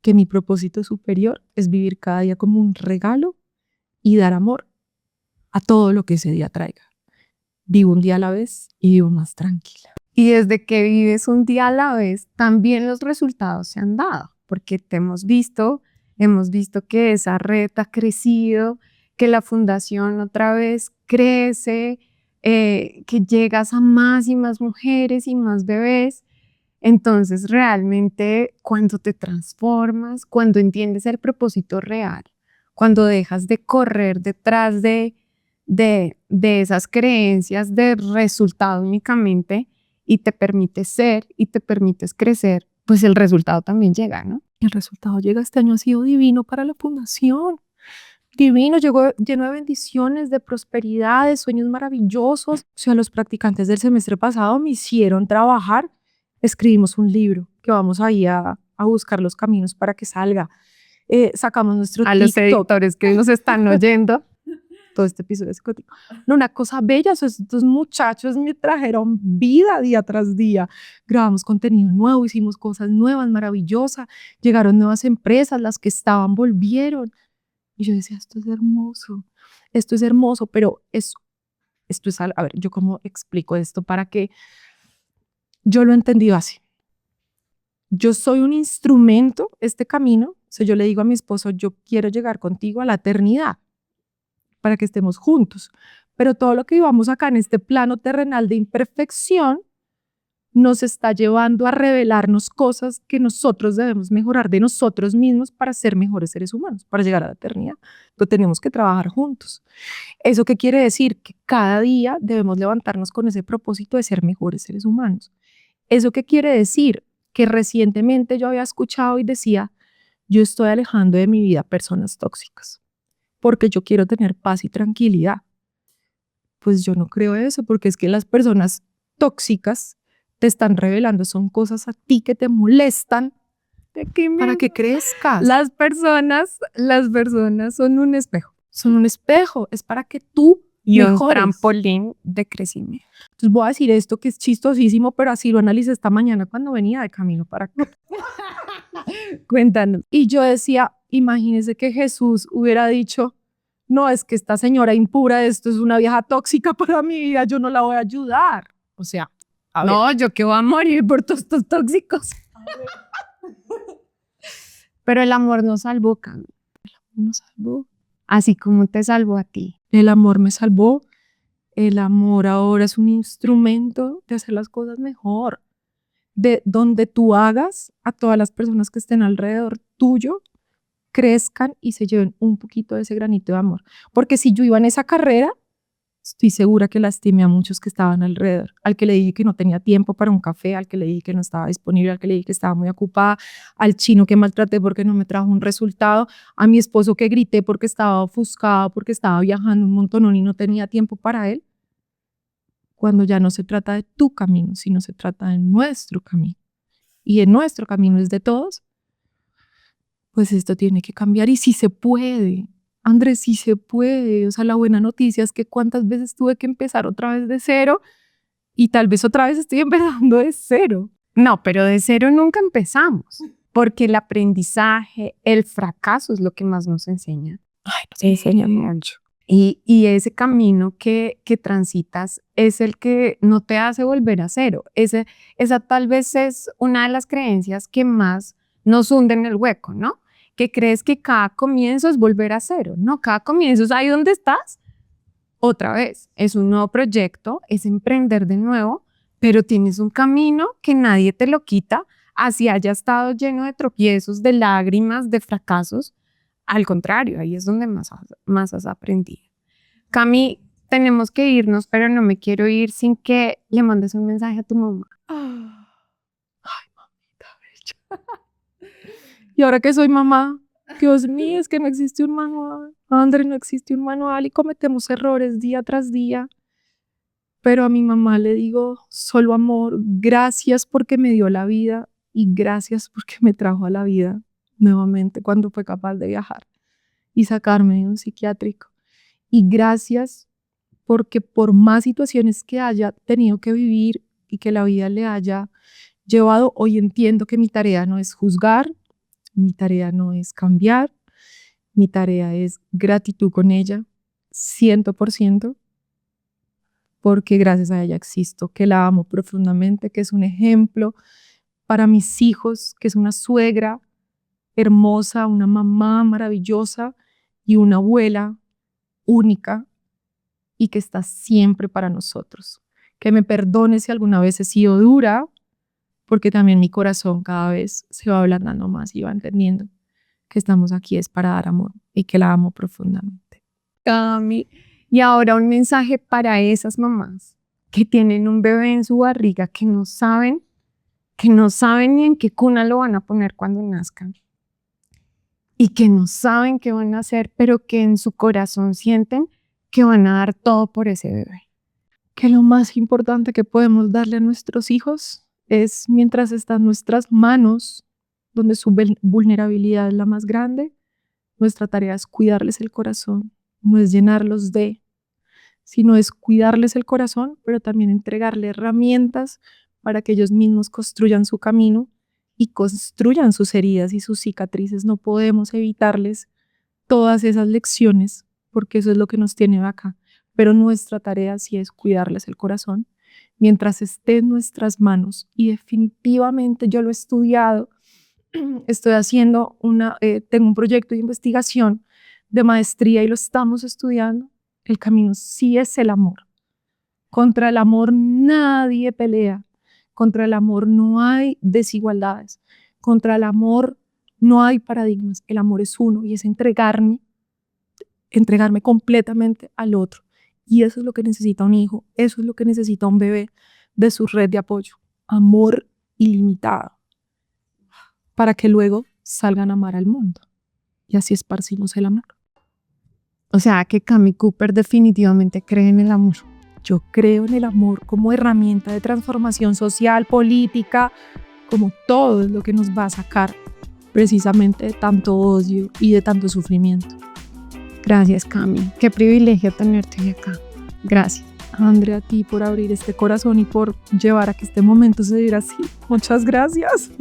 que mi propósito superior es vivir cada día como un regalo y dar amor a todo lo que ese día traiga. Vivo un día a la vez y vivo más tranquila. Y desde que vives un día a la vez, también los resultados se han dado, porque te hemos visto que esa red ha crecido, que la fundación otra vez crece, que llegas a más y más mujeres y más bebés. Entonces, realmente, cuando te transformas, cuando entiendes el propósito real, cuando dejas de correr detrás de esas creencias de resultado únicamente y te permites ser y te permites crecer, pues el resultado también llega, ¿no? El resultado llega este año, ha sido divino para la fundación. Divino, llegó lleno de bendiciones, de prosperidad, de sueños maravillosos. O sea, los practicantes del semestre pasado me hicieron trabajar. Escribimos un libro que vamos ahí a buscar los caminos para que salga. Sacamos nuestro A los TikTok. editores que nos están oyendo. Todo este episodio es psicótico. No, una cosa bella, o sea, estos muchachos me trajeron vida día tras día. Grabamos contenido nuevo, hicimos cosas nuevas, maravillosas. Llegaron nuevas empresas, las que estaban volvieron. Y yo decía, esto es hermoso, pero esto es, a ver, yo cómo explico esto para que yo lo he entendido así. Yo soy un instrumento, este camino, o sea, yo le digo a mi esposo, yo quiero llegar contigo a la eternidad, para que estemos juntos, pero todo lo que vivamos acá en este plano terrenal de imperfección nos está llevando a revelarnos cosas que nosotros debemos mejorar de nosotros mismos para ser mejores seres humanos, para llegar a la eternidad. Entonces tenemos que trabajar juntos. ¿Eso qué quiere decir? Que cada día debemos levantarnos con ese propósito de ser mejores seres humanos. ¿Eso qué quiere decir? Que recientemente yo había escuchado y decía, yo estoy alejando de mi vida personas tóxicas porque yo quiero tener paz y tranquilidad. Pues yo no creo eso, porque es que las personas tóxicas te están revelando, son cosas a ti que te molestan para que crezcas. Las personas son un espejo. Son un espejo, es para que tú y un mejores. trampolín de crecimiento. Entonces voy a decir esto que es chistosísimo, pero así lo analicé esta mañana cuando venía de camino para acá. Cuéntanos. Y yo decía, imagínese que Jesús hubiera dicho, no, es que esta señora impura, esto es una vieja tóxica para mi vida, yo no la voy a ayudar. O sea, a ver. No, yo que voy a morir por todos estos tóxicos. Pero el amor nos salvó, Cami. Nos salvó. Así como te salvó a ti. El amor me salvó. El amor ahora es un instrumento de hacer las cosas mejor. De donde tú hagas a todas las personas que estén alrededor tuyo crezcan y se lleven un poquito de ese granito de amor. Porque si yo iba en esa carrera, estoy segura que lastimé a muchos que estaban alrededor. Al que le dije que no tenía tiempo para un café, al que le dije que no estaba disponible, al que le dije que estaba muy ocupada, al chino que maltraté porque no me trajo un resultado, a mi esposo que grité porque estaba ofuscado, porque estaba viajando un montón y no tenía tiempo para él. Cuando ya no se trata de tu camino, sino se trata de nuestro camino. Y en nuestro camino es de todos, pues esto tiene que cambiar. Y sí se puede, Andrés, sí se puede. O sea, la buena noticia es que cuántas veces tuve que empezar otra vez de cero y tal vez otra vez estoy empezando de cero. No, pero de cero nunca empezamos. Porque el aprendizaje, el fracaso es lo que más nos enseña. Ay, nos enseñan mucho. Y ese camino que transitas es el que no te hace volver a cero. Esa tal vez es una de las creencias que más nos hunde en el hueco, ¿no? Que crees que cada comienzo es volver a cero. No, cada comienzo es ahí donde estás. Otra vez, es un nuevo proyecto, es emprender de nuevo, pero tienes un camino que nadie te lo quita, así haya estado lleno de tropiezos, de lágrimas, de fracasos. Al contrario, ahí es donde más has aprendido. Cami, tenemos que irnos, pero no me quiero ir sin que le mandes un mensaje a tu mamá. Ay, mamita bella. Y ahora que soy mamá, Dios mío, es que no existe un manual. André, no existe un manual y cometemos errores día tras día. Pero a mi mamá le digo solo amor, gracias porque me dio la vida y gracias porque me trajo a la vida nuevamente cuando fue capaz de viajar y sacarme de un psiquiátrico. Y gracias porque por más situaciones que haya tenido que vivir y que la vida le haya llevado, hoy entiendo que mi tarea no es juzgar, mi tarea no es cambiar, mi tarea es gratitud con ella, 100%, porque gracias a ella existo, que la amo profundamente, que es un ejemplo para mis hijos, que es una suegra hermosa, una mamá maravillosa y una abuela única y que está siempre para nosotros. Que me perdone si alguna vez he sido dura, porque también mi corazón cada vez se va ablandando más y va entendiendo que estamos aquí es para dar amor y que la amo profundamente. Cami, y ahora un mensaje para esas mamás que tienen un bebé en su barriga que no saben ni en qué cuna lo van a poner cuando nazcan y que no saben qué van a hacer, pero que en su corazón sienten que van a dar todo por ese bebé. Que lo más importante que podemos darle a nuestros hijos es, mientras están nuestras manos, donde su vulnerabilidad es la más grande, nuestra tarea es cuidarles el corazón, no es llenarlos de, sino es cuidarles el corazón, pero también entregarles herramientas para que ellos mismos construyan su camino y construyan sus heridas y sus cicatrices. No podemos evitarles todas esas lecciones, porque eso es lo que nos tiene acá. Pero nuestra tarea sí es cuidarles el corazón mientras esté en nuestras manos. Y definitivamente yo lo he estudiado, estoy haciendo tengo un proyecto de investigación de maestría y lo estamos estudiando. El camino sí es el amor. Contra el amor nadie pelea. Contra el amor no hay desigualdades. Contra el amor no hay paradigmas. El amor es uno y es entregarme completamente al otro. Y eso es lo que necesita un hijo, eso es lo que necesita un bebé de su red de apoyo. Amor ilimitado. Para que luego salgan a amar al mundo. Y así esparcimos el amor. O sea que Cami Cooper definitivamente cree en el amor. Yo creo en el amor como herramienta de transformación social, política, como todo es lo que nos va a sacar precisamente de tanto odio y de tanto sufrimiento. Gracias, Cami. Qué privilegio tenerte acá. Gracias. André, a ti por abrir este corazón y por llevar a que este momento se diera así. Muchas gracias.